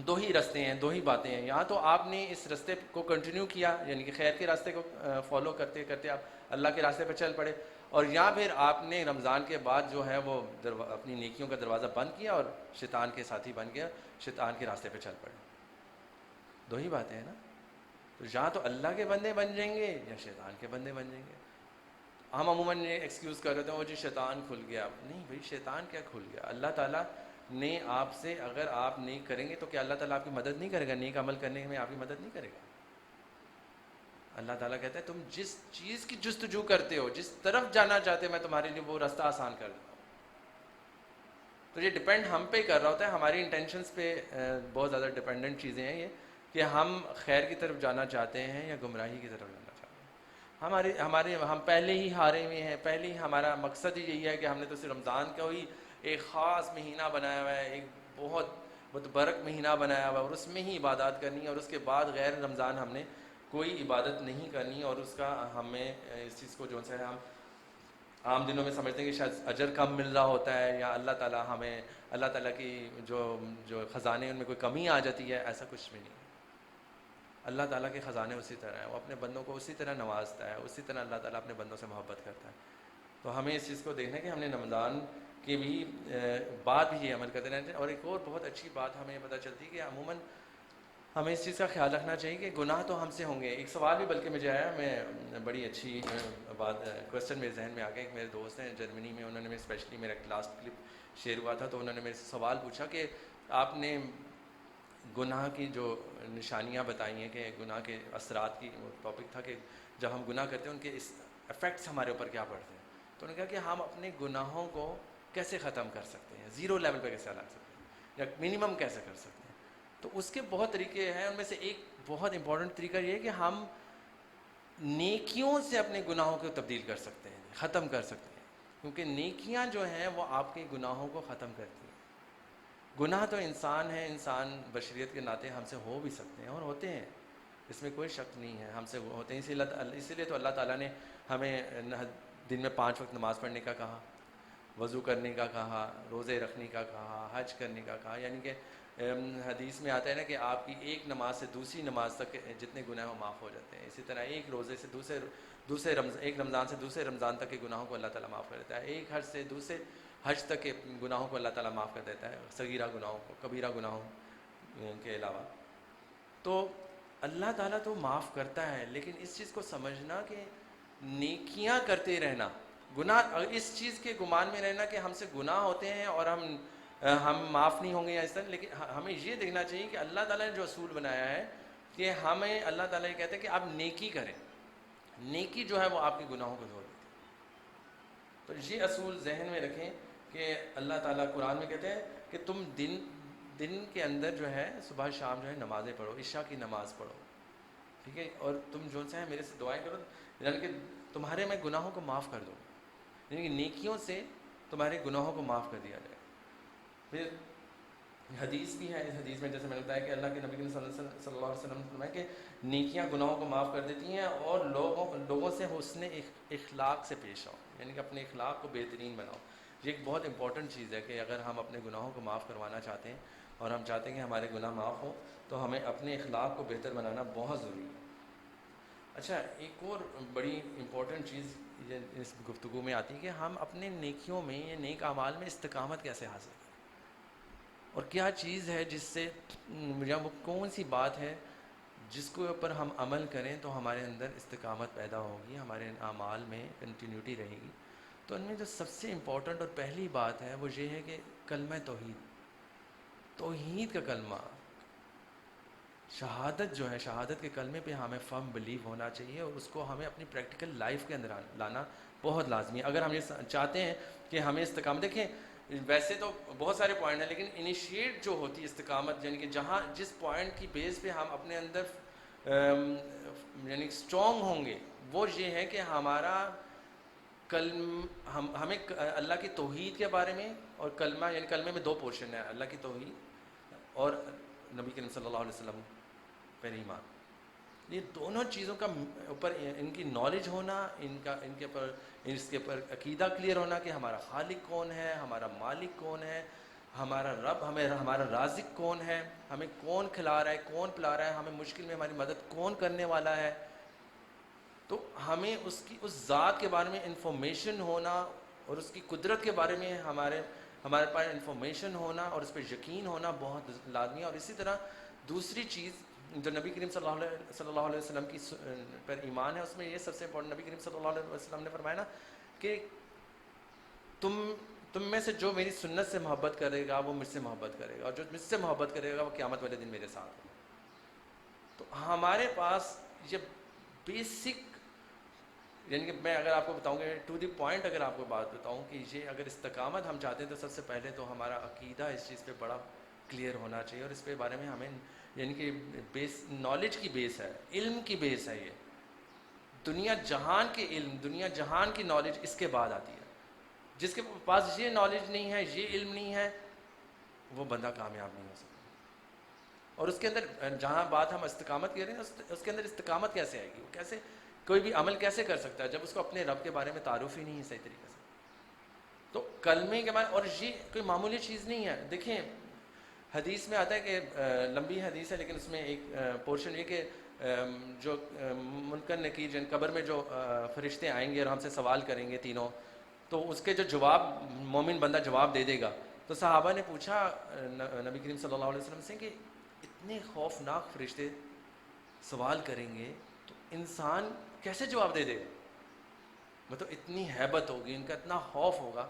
2 ہی راستے ہیں، 2 ہی باتیں ہیں، یا تو آپ نے اس راستے کو کنٹینیو کیا، یعنی کہ خیر کے راستے کو فالو کرتے کرتے آپ اللہ کے راستے پہ چل پڑے، اور یا پھر آپ نے رمضان کے بعد جو ہے وہ اپنی نیکیوں کا دروازہ بند کیا اور شیطان کے ساتھی بن گیا، شیطان کے راستے پہ چل پڑے. 2 ہی باتیں ہیں نا. تو یا تو اللہ کے بندے بن جائیں گے یا شیطان کے بندے بن جائیں گے. ہم عموماً یہ ایکسکیوز کر رہے ہیں وہ جی شیطان کھل گیا. نہیں بھائی، شیطان کیا کھل گیا؟ اللہ تعالیٰ نے آپ سے، اگر آپ نیک کریں گے تو کیا اللہ تعالیٰ آپ کی مدد نہیں کرے گا؟ نیک عمل کرنے میں آپ کی مدد نہیں کرے گا؟ اللہ تعالیٰ کہتا ہے تم جس چیز کی جستجو کرتے ہو، جس طرف جانا چاہتے ہو، میں تمہارے لیے وہ راستہ آسان کر دیتا ہوں. تو یہ ڈپینڈ ہم پہ کر رہا ہوتا ہے، ہماری انٹینشنس پہ بہت زیادہ ڈپینڈنٹ چیزیں ہیں یہ کہ ہم خیر کی طرف جانا چاہتے ہیں یا گمراہی کی طرف جانا چاہتے ہیں. ہم پہلے ہی ہارے ہوئے ہیں. پہلے ہی ہمارا مقصد ہی یہی ہے کہ ہم نے تو صرف رمضان کا ہی ایک خاص مہینہ بنایا ہوا ہے، ایک بہت متبرک مہینہ بنایا ہوا ہے، اور اس میں ہی عبادات کرنی ہے، اور اس کے بعد غیر رمضان ہم نے کوئی عبادت نہیں کرنی اور اس کا ہمیں اس چیز کو جو ہے ہم عام دنوں میں سمجھتے ہیں کہ شاید اجر کم مل رہا ہوتا ہے یا اللہ تعالیٰ ہمیں اللہ تعالیٰ کی جو خزانے ان میں کوئی کمی آ جاتی ہے، ایسا کچھ بھی نہیں. اللہ تعالیٰ کے خزانے اسی طرح ہیں، وہ اپنے بندوں کو اسی طرح نوازتا ہے، اسی طرح اللہ تعالیٰ اپنے بندوں سے محبت کرتا ہے. تو ہمیں اس چیز کو دیکھنا ہے کہ ہم نے رمضان کی بھی بعد بھی یہ عمل کرتے رہتے ہیں. اور ایک اور بہت اچھی بات ہمیں پتہ چلتی ہے کہ عموماً ہمیں اس چیز کا خیال رکھنا چاہیے کہ گناہ تو ہم سے ہوں گے. ایک سوال بھی بلکہ مجھے آیا، میں بڑی اچھی بات کویسچن میرے ذہن میں آ گیا. ایک میرے دوست ہیں جرمنی میں، انہوں نے اسپیشلی میرا کلاس کلپ شیئر ہوا تھا، تو انہوں نے میرے سے سوال پوچھا کہ آپ نے گناہ کی جو نشانیاں بتائی ہیں کہ گناہ کے اثرات کی ٹاپک تھا کہ جب ہم گناہ کرتے ہیں ان کے اس افیکٹس ہمارے اوپر کیا پڑتے ہیں. تو انہوں نے کہا کہ ہم اپنے گناہوں کو کیسے ختم کر سکتے ہیں، زیرو لیول پہ کیسے لا سکتے ہیں یا منیمم کیسے کر سکتے ہیں. تو اس کے بہت طریقے ہیں، ان میں سے ایک بہت امپورٹنٹ طریقہ یہ ہے کہ ہم نیکیوں سے اپنے گناہوں کو تبدیل کر سکتے ہیں، ختم کر سکتے ہیں. کیونکہ نیکیاں جو ہیں وہ آپ کے گناہوں کو ختم کرتی ہیں. گناہ تو انسان ہے، انسان بشریت کے ناطے ہم سے ہو بھی سکتے ہیں اور ہوتے ہیں، اس میں کوئی شک نہیں ہے، ہم سے ہوتے ہیں. اسی لیے تو اللہ تعالیٰ نے ہمیں دن میں 5 وقت نماز پڑھنے کا کہا، وضو کرنے کا کہا، روزے رکھنے کا کہا، حج کرنے کا کہا. یعنی کہ حدیث میں آتا ہے نا کہ آپ کی ایک نماز سے دوسری نماز تک جتنے گناہ ہیں وہ معاف ہو جاتے ہیں. اسی طرح ایک روزے سے ایک رمضان سے دوسرے رمضان تک کے گناہوں کو اللہ تعالیٰ معاف کر دیتا ہے. ایک حج سے دوسرے حج تک کے گناہوں کو اللہ تعالیٰ معاف کر دیتا ہے، صغیرہ گناہوں کو، کبیرہ گناہوں کے علاوہ. تو اللہ تعالیٰ تو معاف کرتا ہے، لیکن اس چیز کو سمجھنا کہ نیکیاں کرتے رہنا، گناہ اس چیز کے گمان میں رہنا کہ ہم سے گناہ ہوتے ہیں اور ہم معاف نہیں ہوں گے یا اس طرح. لیکن ہمیں یہ دیکھنا چاہیے کہ اللہ تعالیٰ نے جو اصول بنایا ہے کہ ہمیں اللہ تعالیٰ یہ کہتے ہیں کہ آپ نیکی کریں، نیکی جو ہے وہ آپ کے گناہوں کو دھو دیتی ہے. تو یہ اصول ذہن میں رکھیں کہ اللہ تعالیٰ قرآن میں کہتے ہیں کہ تم دن کے اندر جو ہے صبح شام جو ہے نمازیں پڑھو، عشاء کی نماز پڑھو، ٹھیک ہے، اور تم جو ہے میرے سے دعائیں کرو، یعنی کہ تمہارے میں گناہوں کو معاف کر دو، یعنی کہ نیکیوں سے تمہارے گناہوں کو معاف کر دیا جائے. پھر حدیث بھی ہے، اس حدیث میں جیسے میں نے بتایا کہ اللہ کے نبی صلی اللہ علیہ وسلم نے فرمایا کہ نیکیاں گناہوں کو معاف کر دیتی ہیں اور لوگوں سے حسن اخلاق سے پیش آؤ، یعنی کہ اپنے اخلاق کو بہترین بناؤ. یہ ایک بہت امپورٹنٹ چیز ہے کہ اگر ہم اپنے گناہوں کو معاف کروانا چاہتے ہیں اور ہم چاہتے ہیں کہ ہمارے گناہ معاف ہوں تو ہمیں اپنے اخلاق کو بہتر بنانا بہت ضروری ہے. اچھا، ایک اور بڑی امپورٹنٹ چیز اس گفتگو میں آتی ہے کہ ہم اپنے نیکیوں میں یا نیک اعمال میں استقامت کیسے حاصل کریں، اور کیا چیز ہے جس سے یا وہ کون سی بات ہے جس کے اوپر ہم عمل کریں تو ہمارے اندر استقامت پیدا ہوگی، ہمارے اعمال میں کنٹینیوٹی رہے گی. تو ان میں جو سب سے امپورٹنٹ اور پہلی بات ہے وہ یہ ہے کہ کلمہ توحید کا کلمہ، شہادت جو ہے، شہادت کے کلمے پہ ہمیں فرم بلیو ہونا چاہیے اور اس کو ہمیں اپنی پریکٹیکل لائف کے اندر لانا بہت لازمی ہے. اگر ہم یہ چاہتے ہیں کہ ہمیں استقامت، دیکھیں ویسے تو بہت سارے پوائنٹ ہیں لیکن انیشیٹ جو ہوتی ہے استقامت، یعنی کہ جس پوائنٹ کی بیس پہ ہم اپنے اندر یعنی اسٹرانگ ہوں گے وہ یہ ہے کہ ہمارا ہمیں اللہ کی توحید کے بارے میں اور کلمہ، یعنی کلمے میں 2 پورشن ہیں، اللہ کی توحید اور نبی کریم صلی اللہ علیہ وسلم پر ایمان. یہ دونوں چیزوں کا اوپر ان کی نالج ہونا، ان کے اوپر اس کے اوپر عقیدہ کلیئر ہونا کہ ہمارا خالق کون ہے، ہمارا مالک کون ہے، ہمارا رب، ہمارا رازق کون ہے، ہمیں کون کھلا رہا ہے، کون پلا رہا ہے، ہمیں مشکل میں ہماری مدد کون کرنے والا ہے. تو ہمیں اس ذات کے بارے میں انفارمیشن ہونا اور اس کی قدرت کے بارے میں ہمارے پاس انفارمیشن ہونا اور اس پہ یقین ہونا بہت لازمی ہے. اور اسی طرح دوسری چیز جو نبی کریم صلی اللہ علیہ وسلم کی پر ایمان ہے، اس میں یہ سب سے امپورٹنٹ، نبی کریم صلی اللہ علیہ وسلم نے فرمایا نا کہ تم میں سے جو میری سنت سے محبت کرے گا وہ مجھ سے محبت کرے گا، اور جو مجھ سے محبت کرے گا وہ قیامت والے دن میرے ساتھ ہوگا. تو ہمارے پاس یہ بیسک، یعنی کہ میں اگر آپ کو بتاؤں گا ٹو دی پوائنٹ، اگر آپ کو بات بتاؤں کہ یہ اگر استقامت ہم چاہتے ہیں تو سب سے پہلے تو ہمارا عقیدہ اس چیز پہ بڑا کلیئر ہونا چاہیے اور اس پہ بارے میں ہمیں یعنی کہ بیس، نالج کی بیس ہے، علم کی بیس ہے. یہ دنیا جہان کے علم، دنیا جہان کی نالج اس کے بعد آتی ہے. جس کے پاس یہ نالج نہیں ہے، یہ علم نہیں ہے، وہ بندہ کامیاب نہیں ہو سکتا. اور اس کے اندر جہاں بات ہم استقامت کر رہے ہیں اس کے اندر استقامت کیسے آئے گی؟ وہ کیسے کوئی بھی عمل کیسے کر سکتا ہے جب اس کو اپنے رب کے بارے میں تعارف ہی نہیں ہے صحیح طریقے سے؟ تو کلمے کے بعد، اور یہ کوئی معمولی چیز نہیں ہے. دیکھیں حدیث میں آتا ہے کہ لمبی حدیث ہے لیکن اس میں ایک پورشن یہ کہ جو منکر نکیر جن قبر میں جو فرشتے آئیں گے اور ہم سے سوال کریں گے تینوں، تو اس کے جو جواب مومن بندہ جواب دے دے گا. تو صحابہ نے پوچھا نبی کریم صلی اللہ علیہ وسلم سے کہ اتنے خوفناک فرشتے سوال کریں گے تو انسان کیسے جواب دے دے گا؟ مطلب اتنی ہیبت ہوگی، ان کا اتنا خوف ہوگا.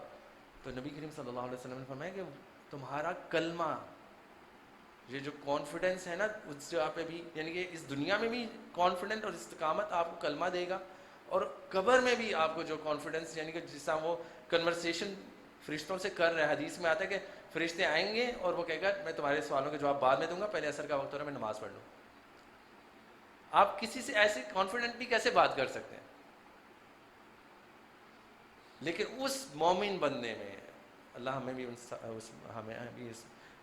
تو نبی کریم صلی اللہ علیہ وسلم نے فرمایا کہ تمہارا کلمہ، یہ جو کانفیڈنس ہے نا اس جگہ پہ بھی، یعنی کہ اس دنیا میں بھی کانفیڈنٹ اور استقامت آپ کو کلمہ دے گا، اور قبر میں بھی آپ کو جو کانفیڈنس، یعنی کہ جس طرح وہ کنورسیشن فرشتوں سے کر رہے ہیں. حدیث میں آتا ہے کہ فرشتے آئیں گے اور وہ کہے گا میں تمہارے سوالوں کے جواب بعد میں دوں گا، پہلے عصر کا وقت ہو رہا ہے، میں نماز پڑھ لوں. آپ کسی سے ایسے کانفیڈنٹلی کیسے بات کر سکتے ہیں؟ لیکن اس مومن بندے میں اللہ ہمیں بھی ہمیں بھی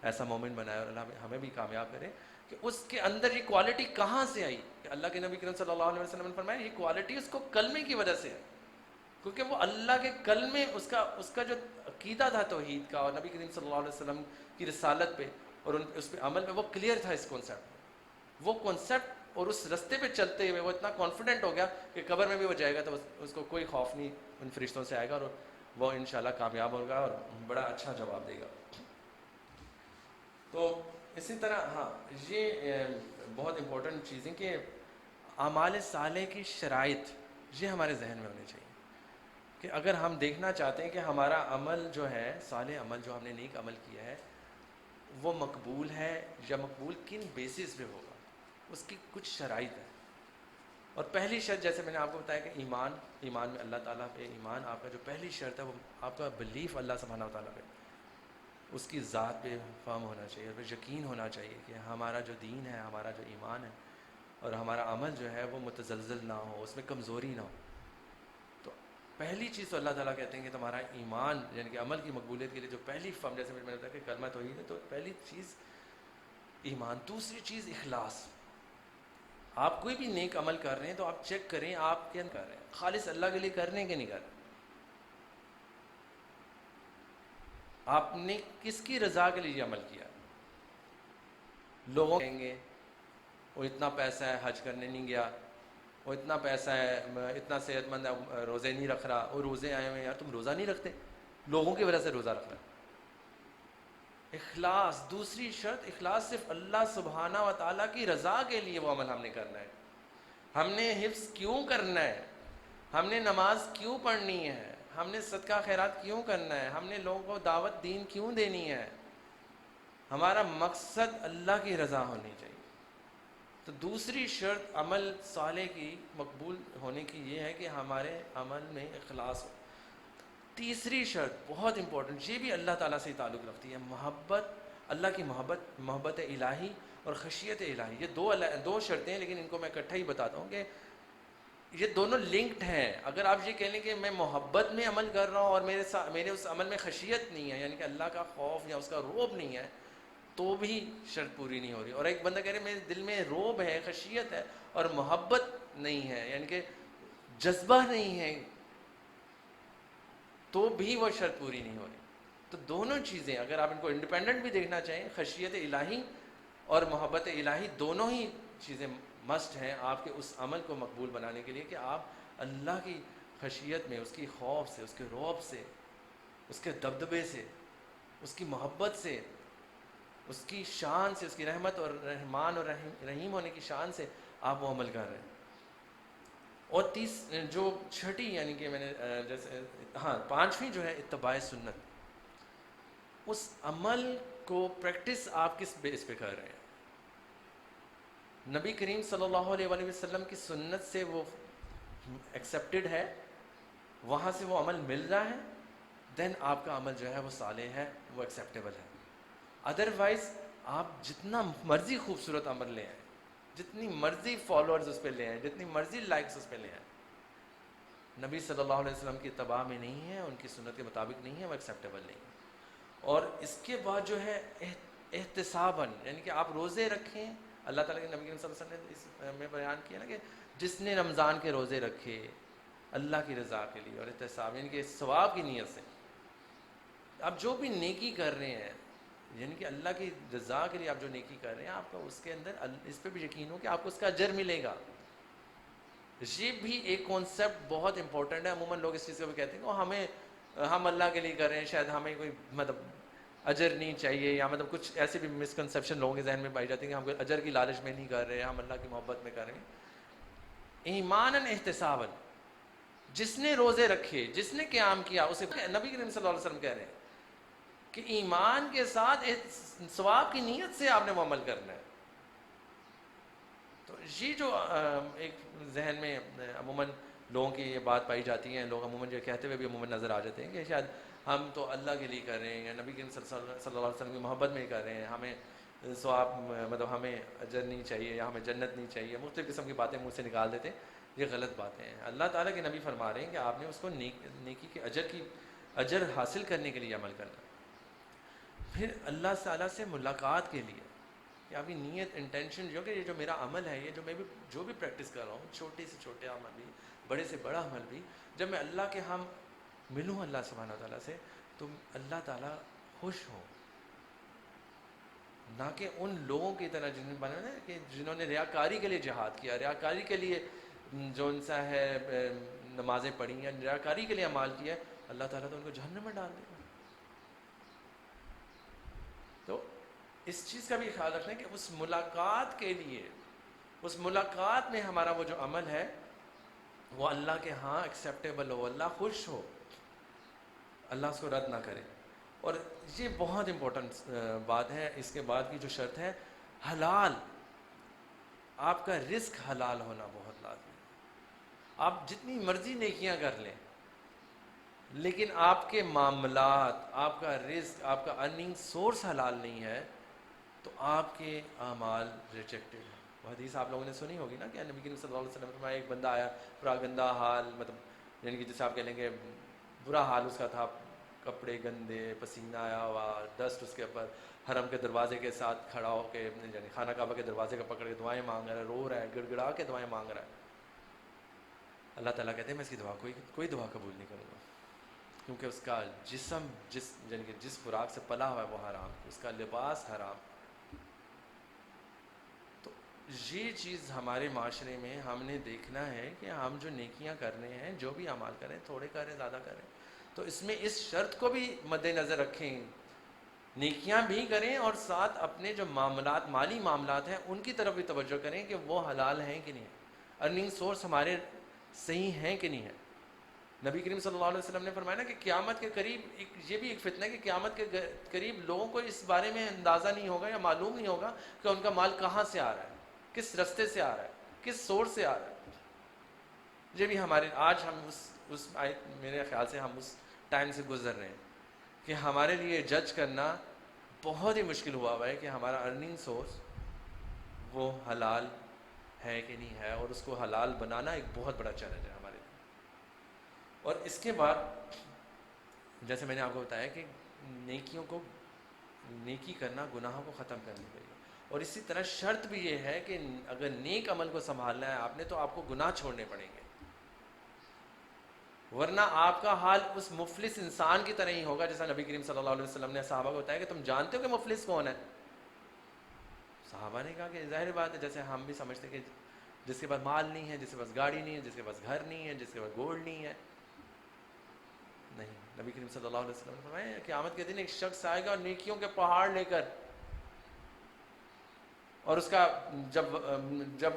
ایسا مومن بنائے، اور اللہ ہمیں بھی کامیاب کرے کہ اس کے اندر یہ کوالٹی کہاں سے آئی. اللہ کے نبی کریم صلی اللہ علیہ وسلم نے فرمایا یہ کوالٹی اس کو کلمے کی وجہ سے ہے، کیونکہ وہ اللہ کے کلمے، اس کا جو عقیدہ تھا توحید کا اور نبی کریم صلی اللہ علیہ وسلم کی رسالت پہ اور اس پہ عمل پہ وہ کلیئر تھا. اس کانسیپٹ، وہ کانسیپٹ اور اس رستے پہ چلتے ہوئے وہ اتنا کانفیڈنٹ ہو گیا کہ قبر میں بھی وہ جائے گا تو اس کو کوئی خوف نہیں ان فرشتوں سے آئے گا، اور وہ انشاءاللہ کامیاب ہوگا اور بڑا اچھا جواب دے گا. تو اسی طرح ہاں یہ بہت امپورٹنٹ چیزیں کہ اعمال صالح کی شرائط یہ ہمارے ذہن میں ہونی چاہیے کہ اگر ہم دیکھنا چاہتے ہیں کہ ہمارا عمل جو ہے، صالح عمل جو ہم نے نیک عمل کیا ہے، وہ مقبول ہے یا مقبول کن بیسس پہ ہوگا، اس کی کچھ شرائط ہیں. اور پہلی شرط جیسے میں نے آپ کو بتایا کہ ایمان میں اللہ تعالیٰ پہ ایمان، آپ کا جو پہلی شرط ہے وہ آپ کا بلیف اللہ سبحانہ و تعالیٰ پہ، اس کی ذات پہ فہم ہونا چاہیے، اور پھر یقین ہونا چاہیے کہ ہمارا جو دین ہے، ہمارا جو ایمان ہے اور ہمارا عمل جو ہے وہ متزلزل نہ ہو، اس میں کمزوری نہ ہو. تو پہلی چیز تو اللہ تعالیٰ کہتے ہیں کہ تمہارا ایمان، یعنی کہ عمل کی مقبولیت کے لیے جو پہلی فہم، جیسے میں نے بتایا کہ کلمہ توحید ہے، تو پہلی چیز ایمان. دوسری چیز اخلاص. آپ کوئی بھی نیک عمل کر رہے ہیں تو آپ چیک کریں آپ کیا کر رہے ہیں، خالص اللہ کے لیے کر رہے ہیں کہ نہیں کر رہے، آپ نے کس کی رضا کے لیے عمل کیا. لوگوں کہیں گے وہ اتنا پیسہ ہے حج کرنے نہیں گیا، وہ اتنا پیسہ ہے اتنا صحت مند ہے روزے نہیں رکھ رہا، اور روزے آئے ہوئے ہیں، یار تم روزہ نہیں رکھتے، لوگوں کی وجہ سے روزہ رکھ رہا ہے. اخلاص. دوسری شرط اخلاص، صرف اللہ سبحانہ و تعالیٰ کی رضا کے لیے وہ عمل ہم نے کرنا ہے. ہم نے حفظ کیوں کرنا ہے، ہم نے نماز کیوں پڑھنی ہے، ہم نے صدقہ خیرات کیوں کرنا ہے، ہم نے لوگوں کو دعوت دین کیوں دینی ہے، ہمارا مقصد اللہ کی رضا ہونی چاہیے. تو دوسری شرط عمل صالح کی مقبول ہونے کی یہ ہے کہ ہمارے عمل میں اخلاص ہو. تیسری شرط بہت امپورٹنٹ، یہ بھی اللہ تعالیٰ سے تعلق رکھتی ہے، محبت، اللہ کی محبت الہی اور خشیت الہی. یہ دو شرطیں ہیں، لیکن ان کو میں اکٹھا ہی بتاتا ہوں کہ یہ دونوں لنکڈ ہیں. اگر آپ یہ کہہ لیں کہ میں محبت میں عمل کر رہا ہوں اور میرے اس عمل میں خشیت نہیں ہے، یعنی کہ اللہ کا خوف یا اس کا رعب نہیں ہے، تو بھی شرط پوری نہیں ہو رہی. اور ایک بندہ کہہ رہے میرے دل میں رعب ہے، خشیت ہے اور محبت نہیں ہے، یعنی کہ جذبہ نہیں ہے، تو بھی وہ شرط پوری نہیں ہو رہی. تو دونوں چیزیں اگر آپ ان کو انڈیپینڈنٹ بھی دیکھنا چاہیں، خشیت الہی اور محبت الہی دونوں ہی چیزیں مسٹ ہیں آپ کے اس عمل کو مقبول بنانے کے لیے کہ آپ اللہ کی خشیت میں، اس کی خوف سے، اس کے رعب سے، اس کے دبدبے سے، اس کی محبت سے، اس کی شان سے، اس کی رحمت اور رحمان اور رحیم ہونے کی شان سے آپ وہ عمل کر رہے ہیں. اور جو چھٹی، یعنی کہ میں نے جیسے پانچویں جو ہے اتباع سنت. اس عمل کو پریکٹس آپ کس بیس پہ کر رہے ہیں؟ نبی کریم صلی اللہ علیہ وآلہ وسلم کی سنت سے وہ ایکسیپٹڈ ہے، وہاں سے وہ عمل مل رہا ہے، دین آپ کا عمل جو ہے وہ صالح ہے، وہ ایکسیپٹیبل ہے. ادروائز آپ جتنا مرضی خوبصورت عمل لے آئیں، جتنی مرضی فالوورز اس پہ لے آئیں، جتنی مرضی لائکس اس پہ لے آئیں، نبی صلی اللہ علیہ وسلم کی اتباع میں نہیں ہے، ان کی سنت کے مطابق نہیں ہے، وہ ایکسیپٹیبل نہیں ہے. اور اس کے بعد جو ہے احتساباً، یعنی کہ آپ روزے رکھیں. اللہ تعالیٰ کے نبی صلی اللہ علیہ وسلم نے اس میں بیان کیا نا کہ جس نے رمضان کے روزے رکھے اللہ کی رضا کے لیے اور احتساب، یعنی کہ ثواب کی نیت سے، آپ جو بھی نیکی کر رہے ہیں یعنی کہ اللہ کی رضا کے لیے آپ جو نیکی کر رہے ہیں، آپ کا اس کے اندر اس پہ بھی یقین ہو کہ آپ کو اس کا اجر ملے گا. یہ بھی ایک کانسیپٹ بہت امپورٹنٹ ہے. عموماً لوگ اس چیز کو بھی کہتے ہیں کہ ہم اللہ کے لیے کر رہے ہیں، شاید ہمیں کوئی مطلب اجر نہیں چاہیے، یا مطلب کچھ ایسے بھی مسکنسیپشن لوگوں کے ذہن میں پائی جاتی ہیں کہ ہم کوئی اجر کی لالچ میں نہیں کر رہے، ہم اللہ کی محبت میں کر رہے ہیں. ایماناً احتساباً، جس نے روزے رکھے، جس نے قیام کیا، اسے نبی کریم صلی اللہ علیہ وسلم کہہ رہے ہیں کہ ایمان کے ساتھ ثواب کی نیت سے آپ نے وہ عمل کرنا ہے. تو یہ جو ایک ذہن میں عموماً لوگوں کی یہ بات پائی جاتی ہے، لوگ عموماً جو کہتے ہوئے بھی عموماً نظر آ جاتے ہیں کہ شاید ہم تو اللہ کے لیے کر رہے ہیں یا نبی کریم صلی اللہ علیہ وسلم کی محبت میں کر رہے ہیں، ہمیں ثواب مطلب ہمیں اجر نہیں چاہیے یا ہمیں جنت نہیں چاہیے، مختلف قسم کی باتیں منہ سے نکال دیتے ہیں. یہ غلط باتیں ہیں. اللہ تعالیٰ کے نبی فرما رہے ہیں کہ آپ نے اس کو نیکی کے اجر حاصل کرنے کے لیے عمل کرنا. پھر اللہ تعالیٰ سے ملاقات کے لیے کہ آپ کی نیت انٹینشن جو کہ یہ جو میرا عمل ہے، یہ جو میں بھی جو بھی پریکٹس کر رہا ہوں، چھوٹے سے چھوٹے عمل بھی، بڑے سے بڑا عمل بھی، جب میں اللہ کے ہم ملوں اللہ سبحانہ تعالیٰ سے، تو اللہ تعالیٰ خوش ہوں. نہ کہ ان لوگوں کی طرح جنہوں نے ریاکاری کے لیے جہاد کیا، ریاکاری کے لیے جو ان سا ہے نمازیں پڑھی ہیں، ریاکاری کے لیے اعمال کیا، اللہ تعالیٰ تو ان کو جہنم میں ڈال دے گا. تو اس چیز کا بھی خیال رکھنا ہے کہ اس ملاقات کے لیے، اس ملاقات میں ہمارا وہ جو عمل ہے وہ اللہ کے ہاں ایکسیپٹیبل ہو، اللہ خوش ہو، اللہ اس کو رد نہ کرے. اور یہ بہت امپورٹنٹ بات ہے. اس کے بعد کی جو شرط ہے، حلال، آپ کا رزق حلال ہونا بہت لازمی ہے. آپ جتنی مرضی نیکیاں کر لیں لیکن آپ کے معاملات، آپ کا رزق، آپ کا ارننگ سورس حلال نہیں ہے تو آپ کے اعمال ریجیکٹڈ ہیں. وہ حدیث آپ لوگوں نے سنی ہوگی نا کہ نبی کریم صلی اللہ علیہ وسلم فرمایا ایک بندہ آیا پورا گندا حال، مطلب یعنی کہ جیسے آپ کہہ لیں گے برا حال اس کا تھا، کپڑے گندے، پسینہ آیا ہوا، ڈسٹ اس کے اوپر، حرم کے دروازے کے ساتھ کھڑا ہو کے یعنی خانہ کعبہ کے دروازے کا پکڑ کے دعائیں مانگ رہا ہے، رو رہا ہے، گڑ گڑا کے دعائیں مانگ رہا ہے. اللہ تعالیٰ کہتے ہیں میں اس کی دعا کوئی دعا قبول نہیں کروں گا، کیونکہ اس کا جسم یعنی کہ جس خوراک سے پلا ہوا ہے وہ حرام، اس کا لباس حرام. تو یہ چیز ہمارے معاشرے میں ہم نے دیکھنا ہے کہ ہم جو نیکیاں کر رہے ہیں، جو بھی اعمال کریں، تھوڑے کریں زیادہ کریں، تو اس میں اس شرط کو بھی مد نظر رکھیں، نیکیاں بھی کریں اور ساتھ اپنے جو معاملات، مالی معاملات ہیں، ان کی طرف بھی توجہ کریں کہ وہ حلال ہیں کہ نہیں، ارننگ سورس ہمارے صحیح ہیں کہ نہیں ہے. نبی کریم صلی اللہ علیہ وسلم نے فرمایا نا کہ قیامت کے قریب یہ بھی ایک فتنہ ہے کہ قیامت کے قریب لوگوں کو اس بارے میں اندازہ نہیں ہوگا یا معلوم نہیں ہوگا کہ ان کا مال کہاں سے آ رہا ہے، کس رستے سے آ رہا ہے، کس سورس سے آ رہا ہے. یہ بھی ہمارے آج ہم میرے خیال سے ہم اس ٹائم سے گزر رہے ہیں کہ ہمارے لیے جج کرنا بہت ہی مشکل ہوا ہے کہ ہمارا ارننگ سورس وہ حلال ہے کہ نہیں ہے، اور اس کو حلال بنانا ایک بہت بڑا چیلنج ہے ہمارے لیے. اور اس کے بعد جیسے میں نے آپ کو بتایا کہ نیکی کرنا گناہوں کو ختم کرنے کے لیے، اور اسی طرح شرط بھی یہ ہے کہ اگر نیک عمل کو سنبھالنا ہے آپ نے تو آپ کو گناہ چھوڑنے پڑیں گے، ورنہ آپ کا حال اس مفلس انسان کی طرح ہی ہوگا جیسا نبی کریم صلی اللہ علیہ وسلم نے صحابہ کو بتایا کہ تم جانتے ہو کہ مفلس کون ہے؟ صحابہ نے کہا کہ ظاہر بات ہے، جیسے ہم بھی سمجھتے کہ جس کے پاس مال نہیں ہے، جس کے پاس گاڑی نہیں ہے، جس کے پاس گھر نہیں ہے، جس کے پاس گولڈ نہیں ہے. نہیں، نبی کریم صلی اللہ علیہ وسلم نے فرمایا قیامت کے دن ایک شخص آئے گا اور نیکیوں کے پہاڑ لے کر، اور اس کا جب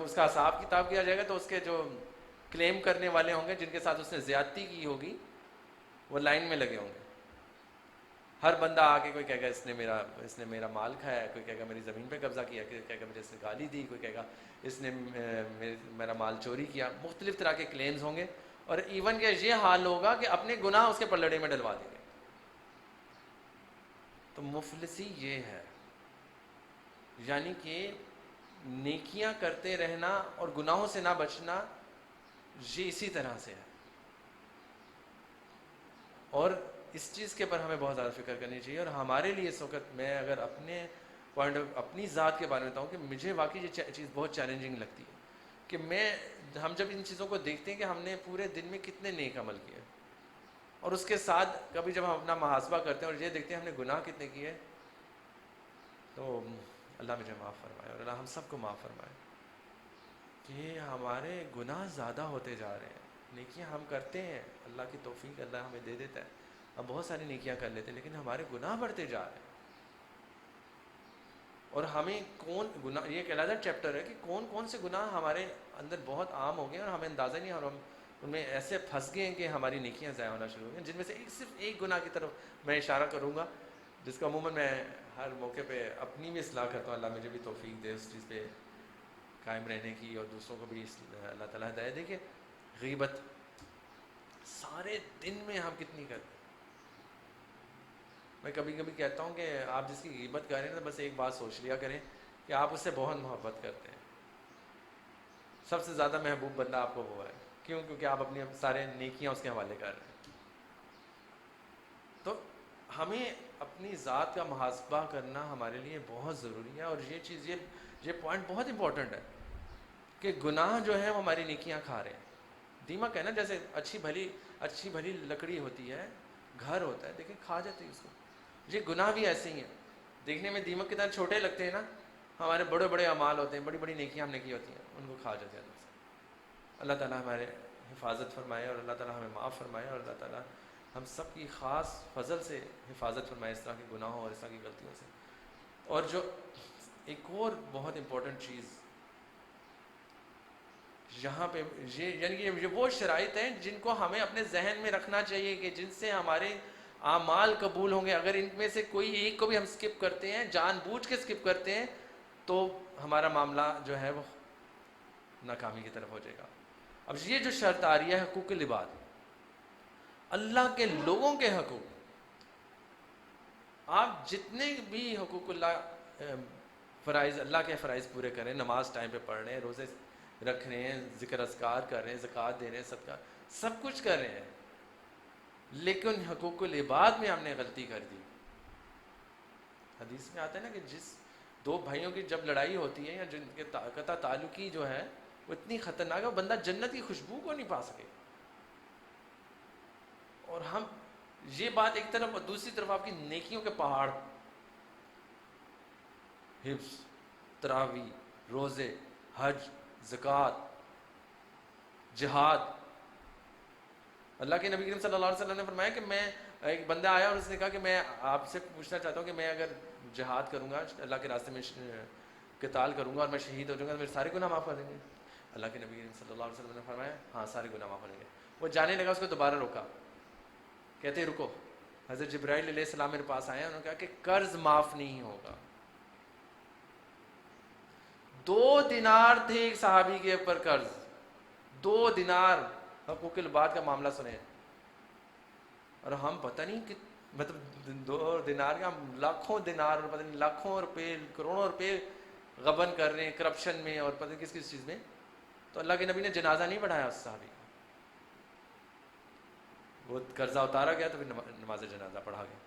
اس کا حساب کتاب کیا جائے گا تو اس کے جو کلیم کرنے والے ہوں گے، جن کے ساتھ اس نے زیادتی کی ہوگی، وہ لائن میں لگے ہوں گے. ہر بندہ آ کے کوئی کہے گا اس نے میرا مال کھایا ہے، کوئی کہے گا میری زمین پہ قبضہ کیا، کوئی کہے گا مجھے اس نے گالی دی، کوئی کہے گا اس نے میرا مال چوری کیا. مختلف طرح کے کلیمز ہوں گے، اور ایون کہ یہ حال ہوگا کہ اپنے گناہ اس کے پلڑے میں ڈلوا دیں گے. تو مفلسی یہ ہے، یعنی کہ نیکیاں کرتے رہنا اور گناہوں سے نہ بچنا، یہ اسی طرح سے ہے. اور اس چیز کے پر ہمیں بہت زیادہ فکر کرنی چاہیے. اور ہمارے لیے اس وقت میں اگر اپنے پوائنٹ اپنی ذات کے بارے میں بتاؤں کہ مجھے واقعی یہ چیز بہت چیلنجنگ لگتی ہے کہ ہم جب ان چیزوں کو دیکھتے ہیں کہ ہم نے پورے دن میں کتنے نیک عمل کیے، اور اس کے ساتھ کبھی جب ہم اپنا محاسبہ کرتے ہیں اور یہ دیکھتے ہیں ہم نے گناہ کتنے کیے، تو اللہ مجھے معاف فرمائے اور اللہ ہم سب کو معاف فرمائے کہ ہمارے گناہ زیادہ ہوتے جا رہے ہیں. نیکیاں ہم کرتے ہیں، اللہ کی توفیق اللہ ہمیں دے دیتا ہے، ہم بہت ساری نیکیاں کر لیتے ہیں، لیکن ہمارے گناہ بڑھتے جا رہے ہیں. اور ہمیں گناہ، یہ کہلاتا چیپٹر ہے کہ کون کون سے گناہ ہمارے اندر بہت عام ہو گئے اور ہمیں اندازہ نہیں، اور ہم ان میں ایسے پھنس گئے ہیں کہ ہماری نیکیاں ضائع ہونا شروع ہو گئی. جن میں سے صرف ایک گناہ کی طرف میں اشارہ کروں گا، جس کا عموماً میں ہر موقع پہ اپنی بھی اصلاح کرتا ہوں، اللہ مجھے بھی توفیق دے اس چیز پہ قائم رہنے کی، اور دوسروں کو بھی اللہ تعالیٰ ہدایت دے. کہ غیبت سارے دن میں ہم کتنی کرتے ہیں. میں کبھی کبھی کہتا ہوں کہ آپ جس کی غیبت کر رہے ہیں تو بس ایک بات سوچ لیا کریں کہ آپ اس سے بہت محبت کرتے ہیں. سب سے زیادہ محبوب بندہ آپ کو وہ ہے. کیوں؟ کیونکہ آپ اپنی سارے نیکیاں اس کے حوالے کر رہے ہیں. تو ہمیں اپنی ذات کا محاسبہ کرنا ہمارے لیے بہت ضروری ہے، اور یہ چیز، یہ پوائنٹ بہت امپورٹنٹ ہے کہ گناہ جو ہے وہ ہماری نیکیاں کھا رہے ہیں. دیمک ہے نا، جیسے اچھی بھلی لکڑی ہوتی ہے، گھر ہوتا ہے، دیکھیں کھا جاتی ہے اس کو. یہ گناہ بھی ایسے ہی ہیں. دیکھنے میں دیمک کی طرح چھوٹے لگتے ہیں نا، ہمارے بڑے بڑے اعمال ہوتے ہیں، بڑی بڑی نیکیاں ہم نے کی ہوتی ہیں، ان کو کھا جاتے ہیں. اللہ تعالیٰ ہمارے حفاظت فرمائے اور اللہ تعالیٰ ہمیں معاف فرمائے، اور اللہ تعالیٰ ہم سب کی خاص فضل سے حفاظت فرمائے اس طرح کے گناہوں اور اس طرح کی غلطیوں سے. اور جو ایک اور بہت امپورٹنٹ چیز یہاں پہ، یعنی کہ یہ وہ شرائط ہیں جن کو ہمیں اپنے ذہن میں رکھنا چاہیے کہ جن سے ہمارے اعمال قبول ہوں گے. اگر ان میں سے کوئی ایک کو بھی ہم سکپ کرتے ہیں، جان بوجھ کے سکپ کرتے ہیں، تو ہمارا معاملہ جو ہے وہ ناکامی کی طرف ہو جائے گا. اب یہ جو شرط آ رہی ہے حقوق العباد، اللہ کے لوگوں کے حقوق، آپ جتنے بھی حقوق اللہ فرائض، اللہ کے فرائض پورے کریں، نماز ٹائم پہ پڑھ رہے ہیں، روزے رکھ رہے ہیں، ذکر اذکار کر رہے ہیں، زکوٰۃ دے رہے ہیں، صدقہ سب کچھ کر رہے ہیں، لیکن حقوق العباد میں ہم نے غلطی کر دی. حدیث میں آتا ہے نا کہ جس دو بھائیوں کی جب لڑائی ہوتی ہے یا جن کے قطع تعلقی جو ہے وہ اتنی خطرناک ہے، وہ بندہ جنت کی خوشبو کو نہیں پا سکے. اور ہم یہ بات ایک طرف، اور دوسری طرف آپ کی نیکیوں کے پہاڑ، حفظ، تراوی، روزے، حج، زکوٰۃ، جہاد. اللہ کے نبی کریم صلی اللہ علیہ وسلم نے فرمایا کہ میں، ایک بندہ آیا اور اس نے کہا کہ میں آپ سے پوچھنا چاہتا ہوں کہ میں اگر جہاد کروں گا، اللہ کے راستے میں قتال کروں گا اور میں شہید ہو جاؤں گا تو میرے سارے گناہ معاف کر دیں گے؟ اللہ کے نبی کریم صلی اللہ علیہ وسلم نے فرمایا ہاں سارے گناہ معاف ہو جائیں گے. وہ جانے لگا، اس کو دوبارہ روکا، کہتے رکو. حضرت جبرائیل علیہ السلام میرے پاس آئے، انہوں نے کہا کہ قرض معاف نہیں ہوگا. 2 دینار تھے ایک صحابی کے اوپر قرض، 2 دینار. حقوق العباد کا معاملہ سنیں. اور ہم پتہ نہیں کہ مطلب 2 دینار کا ہم لاکھوں دینار اور پتہ نہیں لاکھوں روپے، کروڑوں روپے غبن کر رہے ہیں کرپشن میں اور پتہ نہیں کس کس چیز میں. تو اللہ کے نبی نے جنازہ نہیں پڑھایا اس صحابی کا. وہ قرضہ اتارا گیا تو پھر نماز جنازہ پڑھا گیا.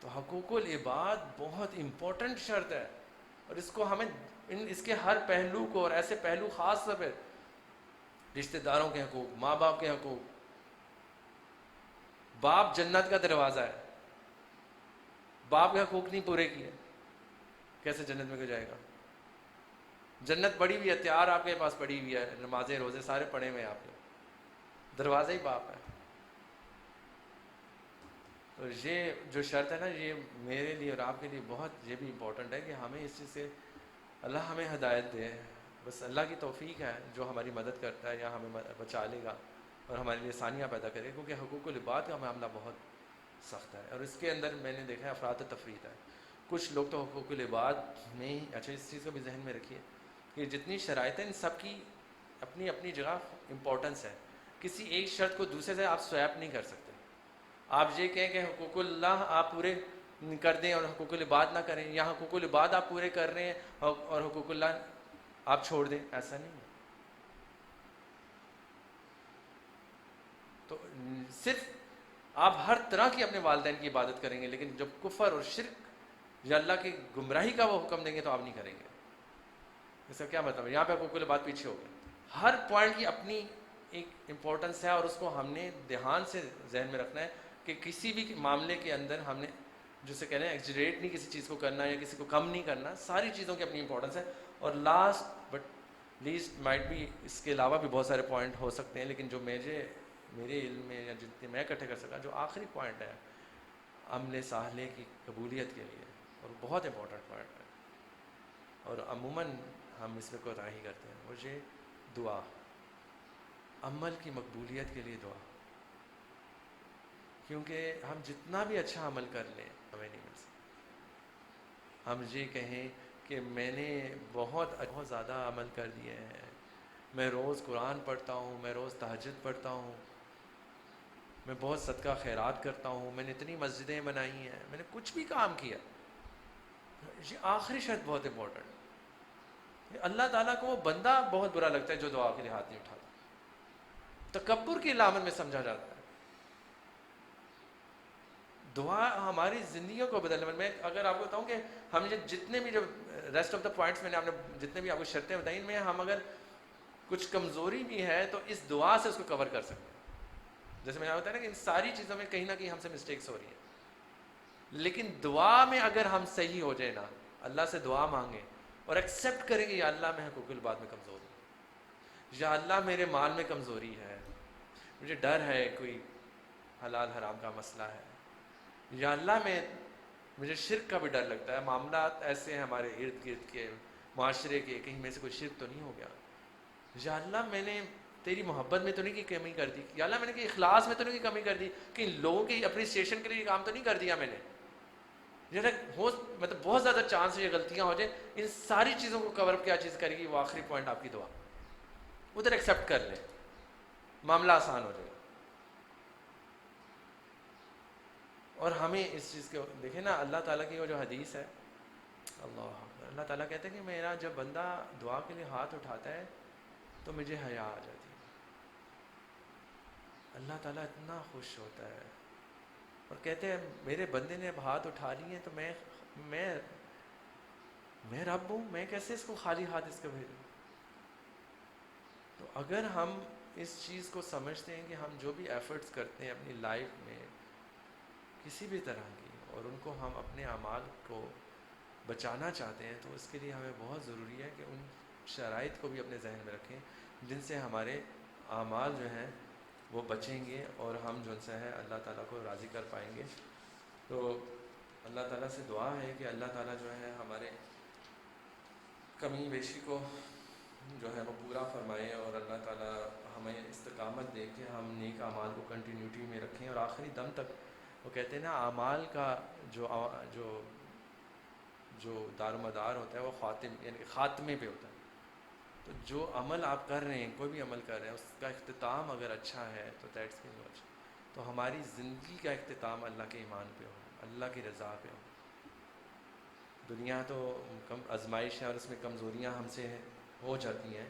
تو حقوق العباد بہت امپورٹنٹ شرط ہے، اور اس کو ہمیں اس کے ہر پہلو کو، اور ایسے پہلو خاص طور پہ رشتہ داروں کے حقوق، ماں باپ کے حقوق. باپ جنت کا دروازہ ہے، باپ کے حقوق نہیں پورے کیے کیسے جنت میں کو جائے گا؟ جنت پڑی ہوئی ہے، تیار آپ کے پاس پڑی ہوئی ہے، نمازیں روزے سارے پڑھے ہوئے ہیں آپ کے، دروازہ ہی باپ ہے. تو یہ جو شرط ہے نا، یہ میرے لیے اور آپ کے لیے بہت یہ بھی امپورٹنٹ ہے کہ ہمیں اس چیز سے اللہ ہمیں ہدایت دے. بس اللہ کی توفیق ہے جو ہماری مدد کرتا ہے یا ہمیں بچا لے گا اور ہمارے لیے آسانیاں پیدا کرے، کیونکہ حقوق العباد کا معاملہ بہت سخت ہے. اور اس کے اندر میں نے دیکھا ہے افراط و تفریط ہے. کچھ لوگ تو حقوق العباد میں ہی، اچھا اس چیز کو بھی ذہن میں رکھیے کہ جتنی شرائط ہیں ان سب کی اپنی اپنی جگہ امپورٹنس ہے. کسی ایک شرط کو دوسرے سے آپ سویپ نہیں کر سکتے. آپ یہ کہیں کہ حقوق اللہ آپ پورے کر دیں اور حقوق العباد نہ کریں، یا حقوق العباد آپ پورے کر رہے ہیں اور حقوق اللہ آپ چھوڑ دیں، ایسا نہیں ہے. تو صرف آپ ہر طرح کی اپنے والدین کی عبادت کریں گے، لیکن جب کفر اور شرک یا اللہ کی گمراہی کا وہ حکم دیں گے تو آپ نہیں کریں گے. اس کا کیا مطلب ہے؟ یہاں پہ کوئی بات پیچھے ہو گئی. ہر پوائنٹ کی اپنی ایک امپورٹنس ہے اور اس کو ہم نے دھیان سے ذہن میں رکھنا ہے کہ کسی بھی معاملے کے اندر ہم نے جسے کہہ رہے ہیں ایگزیجریٹ نہیں کسی چیز کو کرنا یا کسی کو کم نہیں کرنا. ساری چیزوں کی اپنی امپورٹنس ہے. اور لاسٹ بٹ لیسٹ مائٹ بھی اس کے علاوہ بھی بہت سارے پوائنٹ ہو سکتے ہیں, لیکن جو میرے علم میں یا جتنے میں اکٹھے کر سکا, جو آخری پوائنٹ ہے عمل صالح کی قبولیت کے لیے, اور بہت امپورٹنٹ پوائنٹ ہے اور عموماً ہم اس میں کوتاہی کرتے ہیں, مجھے دعا, عمل کی مقبولیت کے لیے دعا. کیونکہ ہم جتنا بھی اچھا عمل کر لیں ہمیں نہیں مل سکتا. ہم یہ کہیں کہ میں نے بہت زیادہ عمل کر دیے ہیں, میں روز قرآن پڑھتا ہوں, میں روز تہجد پڑھتا ہوں, میں بہت صدقہ خیرات کرتا ہوں, میں نے اتنی مسجدیں بنائی ہیں, میں نے کچھ بھی کام کیا. یہ آخری شرط بہت امپورٹنٹ. اللہ تعالیٰ کو وہ بندہ بہت برا لگتا ہے جو دعا کے لیے ہاتھ نہیں اٹھاتا. تکبر کی علامت میں سمجھا جاتا ہے. دعا ہماری زندگیوں کو بدلنے میں اگر آپ کو بتاؤں کہ ہم یہ جتنے بھی جو ریسٹ آف دا پوائنٹس میں نے آپ نے جتنے بھی آپ کو شرطیں بتائیں, ان میں ہم اگر کچھ کمزوری بھی ہے تو اس دعا سے اس کو کور کر سکتے ہیں. جیسے میں نے بتایا نا کہ ان ساری چیزوں میں کہیں نہ کہیں ہم سے مسٹیکس ہو رہی ہیں, لیکن دعا میں اگر ہم صحیح ہو جائے نا, اللہ سے دعا مانگیں اور ایکسیپٹ کریں کہ یا اللہ میں حقوق العباد میں کمزور ہوں, یا اللہ میرے مال میں کمزوری ہے, مجھے ڈر ہے کوئی حلال حرام کا مسئلہ ہے, یا اللہ مجھے شرک کا بھی ڈر لگتا ہے, معاملات ایسے ہیں ہمارے ارد گرد کے معاشرے کے, کہیں میں سے کوئی شرک تو نہیں ہو گیا, یا اللہ میں نے تیری محبت میں تو نہیں کی کمی کر دی, یا اللہ میں نے کہ اخلاص میں تو نہیں کی کمی کر دی, کہ لوگوں کی اپریسیشن کے لیے کام تو نہیں کر دیا میں نے, مطلب بہت زیادہ چانس ہے یہ غلطیاں ہو جائیں. ان ساری چیزوں کو کور اپ کیا چیز کرے گی؟ وہ آخری پوائنٹ آپ کی دعا. ادھر ایکسیپٹ کر لیں, معاملہ آسان ہو جائے گا. اور ہمیں اس چیز کو دیکھیں نا, اللہ تعالیٰ کی وہ جو حدیث ہے, اللہ تعالیٰ کہتے ہیں کہ میرا جب بندہ دعا کے لیے ہاتھ اٹھاتا ہے تو مجھے حیا آ جاتی ہے. اللہ تعالیٰ اتنا خوش ہوتا ہے اور کہتے ہیں میرے بندے نے اب ہاتھ اٹھا لیے ہیں تو میں رب ہوں, میں کیسے اس کو خالی ہاتھ اس کو بھیجوں. تو اگر ہم اس چیز کو سمجھتے ہیں کہ ہم جو بھی ایفرٹس کرتے ہیں اپنی لائف میں کسی بھی طرح کی, اور ان کو ہم اپنے اعمال کو بچانا چاہتے ہیں, تو اس کے لیے ہمیں بہت ضروری ہے کہ ان شرائط کو بھی اپنے ذہن میں رکھیں جن سے ہمارے اعمال جو ہیں وہ بچیں گے اور ہم جو سے ہے اللہ تعالیٰ کو راضی کر پائیں گے. تو اللہ تعالیٰ سے دعا ہے کہ اللہ تعالیٰ جو ہے ہمارے کمی بیشی کو جو ہے وہ پورا فرمائے, اور اللہ تعالیٰ ہمیں استقامت دے کے ہم نیک اعمال کو کنٹینیوٹی میں رکھیں, اور آخری دم تک. وہ کہتے ہیں نا اعمال کا جو دار و مدار ہوتا ہے وہ یعنی کہ خاتمے پہ ہوتا ہے. تو جو عمل آپ کر رہے ہیں, کوئی بھی عمل کر رہے ہیں, اس کا اختتام اگر اچھا ہے تو دیٹس اچھا. تو ہماری زندگی کا اختتام اللہ کے ایمان پہ ہو, اللہ کی رضا پہ ہو. دنیا تو آزمائش ہے اور اس میں کمزوریاں ہم سے ہو جاتی ہیں,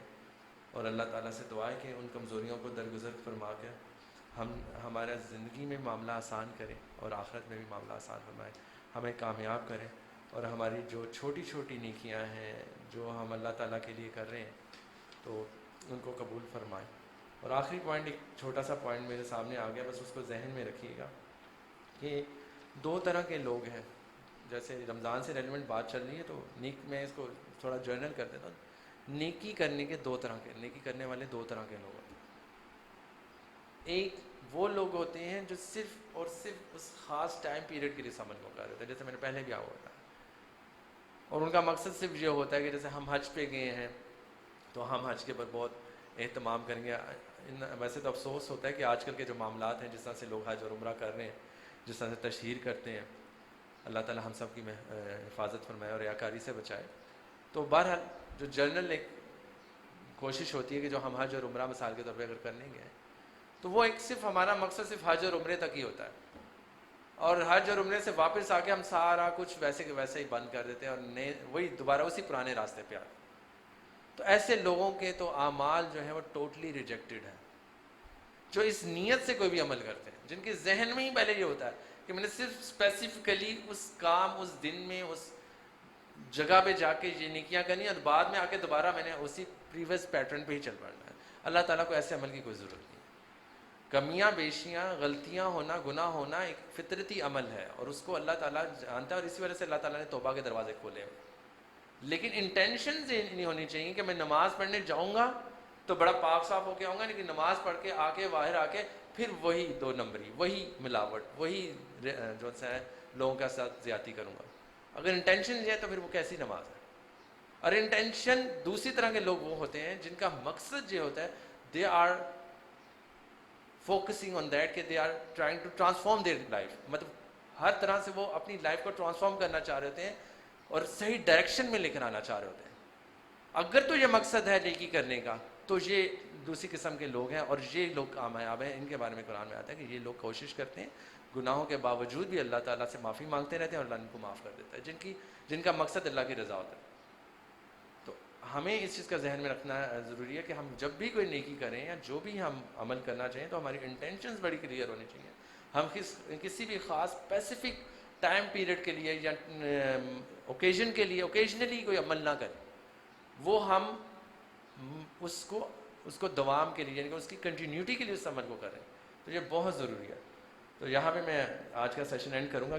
اور اللہ تعالیٰ سے دعا ہے کہ ان کمزوریوں کو درگزر فرما کر ہمارا زندگی میں معاملہ آسان کریں اور آخرت میں بھی معاملہ آسان فرمائے, ہمیں کامیاب کریں, اور ہماری جو چھوٹی چھوٹی نیکیاں ہیں جو ہم اللہ تعالیٰ کے لیے کر رہے ہیں تو ان کو قبول فرمائیں. اور آخری پوائنٹ, ایک چھوٹا سا پوائنٹ میرے سامنے آ گیا, بس اس کو ذہن میں رکھیے گا کہ دو طرح کے لوگ ہیں. جیسے رمضان سے ریلیونٹ بات چل رہی ہے تو میں اس کو تھوڑا جرنل کر دیتا ہوں. نیکی کرنے والے دو طرح کے لوگ ہوتے ہیں. ایک وہ لوگ ہوتے ہیں جو صرف اور صرف اس خاص ٹائم پیریڈ کے لیے عمل کو کر رہے ہیں, جیسے میں نے پہلے بھی ہوا تھا, اور ان کا مقصد صرف یہ ہوتا ہے کہ جیسے ہم حج پہ گئے ہیں تو ہم حج کے اوپر بہت اہتمام کریں گے. ویسے تو افسوس ہوتا ہے کہ آج کل کے جو معاملات ہیں, جس طرح سے لوگ حج اور عمرہ کر رہے ہیں, جس طرح سے تشہیر کرتے ہیں, اللہ تعالی ہم سب کی حفاظت فرمائے اور ریاکاری سے بچائے. تو بہرحال جو جنرل ایک کوشش ہوتی ہے کہ جو ہم حج اور عمرہ مثال کے طور پہ اگر کرنے گے تو وہ ایک صرف ہمارا مقصد صرف حج اور عمرے تک ہی ہوتا ہے, اور حج اور عمرے سے واپس آ کے ہم سارا کچھ ویسے کے ویسے ہی بند کر دیتے ہیں اور وہی دوبارہ اسی پرانے راستے پہ آتے. تو ایسے لوگوں کے تو اعمال جو ہیں وہ ٹوٹلی ریجیکٹڈ ہیں. جو اس نیت سے کوئی بھی عمل کرتے ہیں، جن کے ذہن میں ہی پہلے یہ ہوتا ہے کہ میں نے صرف اسپیسیفکلی اس کام، اس دن میں، اس جگہ پہ جا کے یہ نیکیاں کرنی، اور بعد میں آ کے دوبارہ میں نے اسی پریویس پیٹرن پہ ہی چل پڑنا ہے. اللہ تعالیٰ کو ایسے عمل کی کوئی ضرورت نہیں. کمیاں بیشیاں، غلطیاں ہونا، گناہ ہونا ایک فطرتی عمل ہے، اور اس کو اللہ تعالیٰ جانتا ہے، اور اسی وجہ سے اللہ تعالیٰ نے توبہ کے دروازے کھولے ہیں. لیکن انٹینشنز یہ نہیں ہونی چاہیے کہ میں نماز پڑھنے جاؤں گا تو بڑا پاک صاف ہو کے آؤں گا، لیکن نماز پڑھ کے آ کے باہر آ کے پھر وہی 2 نمبری، وہی ملاوٹ، وہی جو ہے لوگوں کے ساتھ زیادتی کروں گا. اگر انٹینشن یہ ہے تو پھر وہ کیسی نماز ہے؟ اور انٹینشن دوسری طرح کے لوگ وہ ہوتے ہیں جن کا مقصد یہ ہوتا ہے they are focusing on that کہ they are trying to transform their life, مطلب ہر طرح سے وہ اپنی لائف کو ٹرانسفارم کرنا چاہ رہے ہوتے ہیں اور صحیح ڈائریکشن میں لے کر آنا چاہ رہے ہوتے ہیں. اگر تو یہ مقصد ہے نیکی کرنے کا تو یہ دوسری قسم کے لوگ ہیں، اور یہ لوگ کامیاب ہیں. ان کے بارے میں قرآن میں آتا ہے کہ یہ لوگ کوشش کرتے ہیں، گناہوں کے باوجود بھی اللہ تعالیٰ سے معافی مانگتے رہتے ہیں، اور اللہ ان کو معاف کر دیتا ہے، جن کا مقصد اللہ کی رضا ہوتا ہے. تو ہمیں اس چیز کا ذہن میں رکھنا ضروری ہے کہ ہم جب بھی کوئی نیکی کریں یا جو بھی ہم عمل کرنا چاہیں تو ہماری انٹینشنز بڑی کلیئر ہونی چاہیے. ہم کسی بھی خاص اسپیسیفک ٹائم پیریڈ کے لیے یا اوکیزن کے لیے اوکیجنلی کوئی عمل نہ کریں، وہ ہم اس کو دوام کے لیے، یعنی کہ اس کی کنٹینیوٹی کے لیے اس عمل کو کریں. تو یہ بہت ضروری ہے. تو یہاں پہ میں آج کا سیشن اینڈ کروں گا.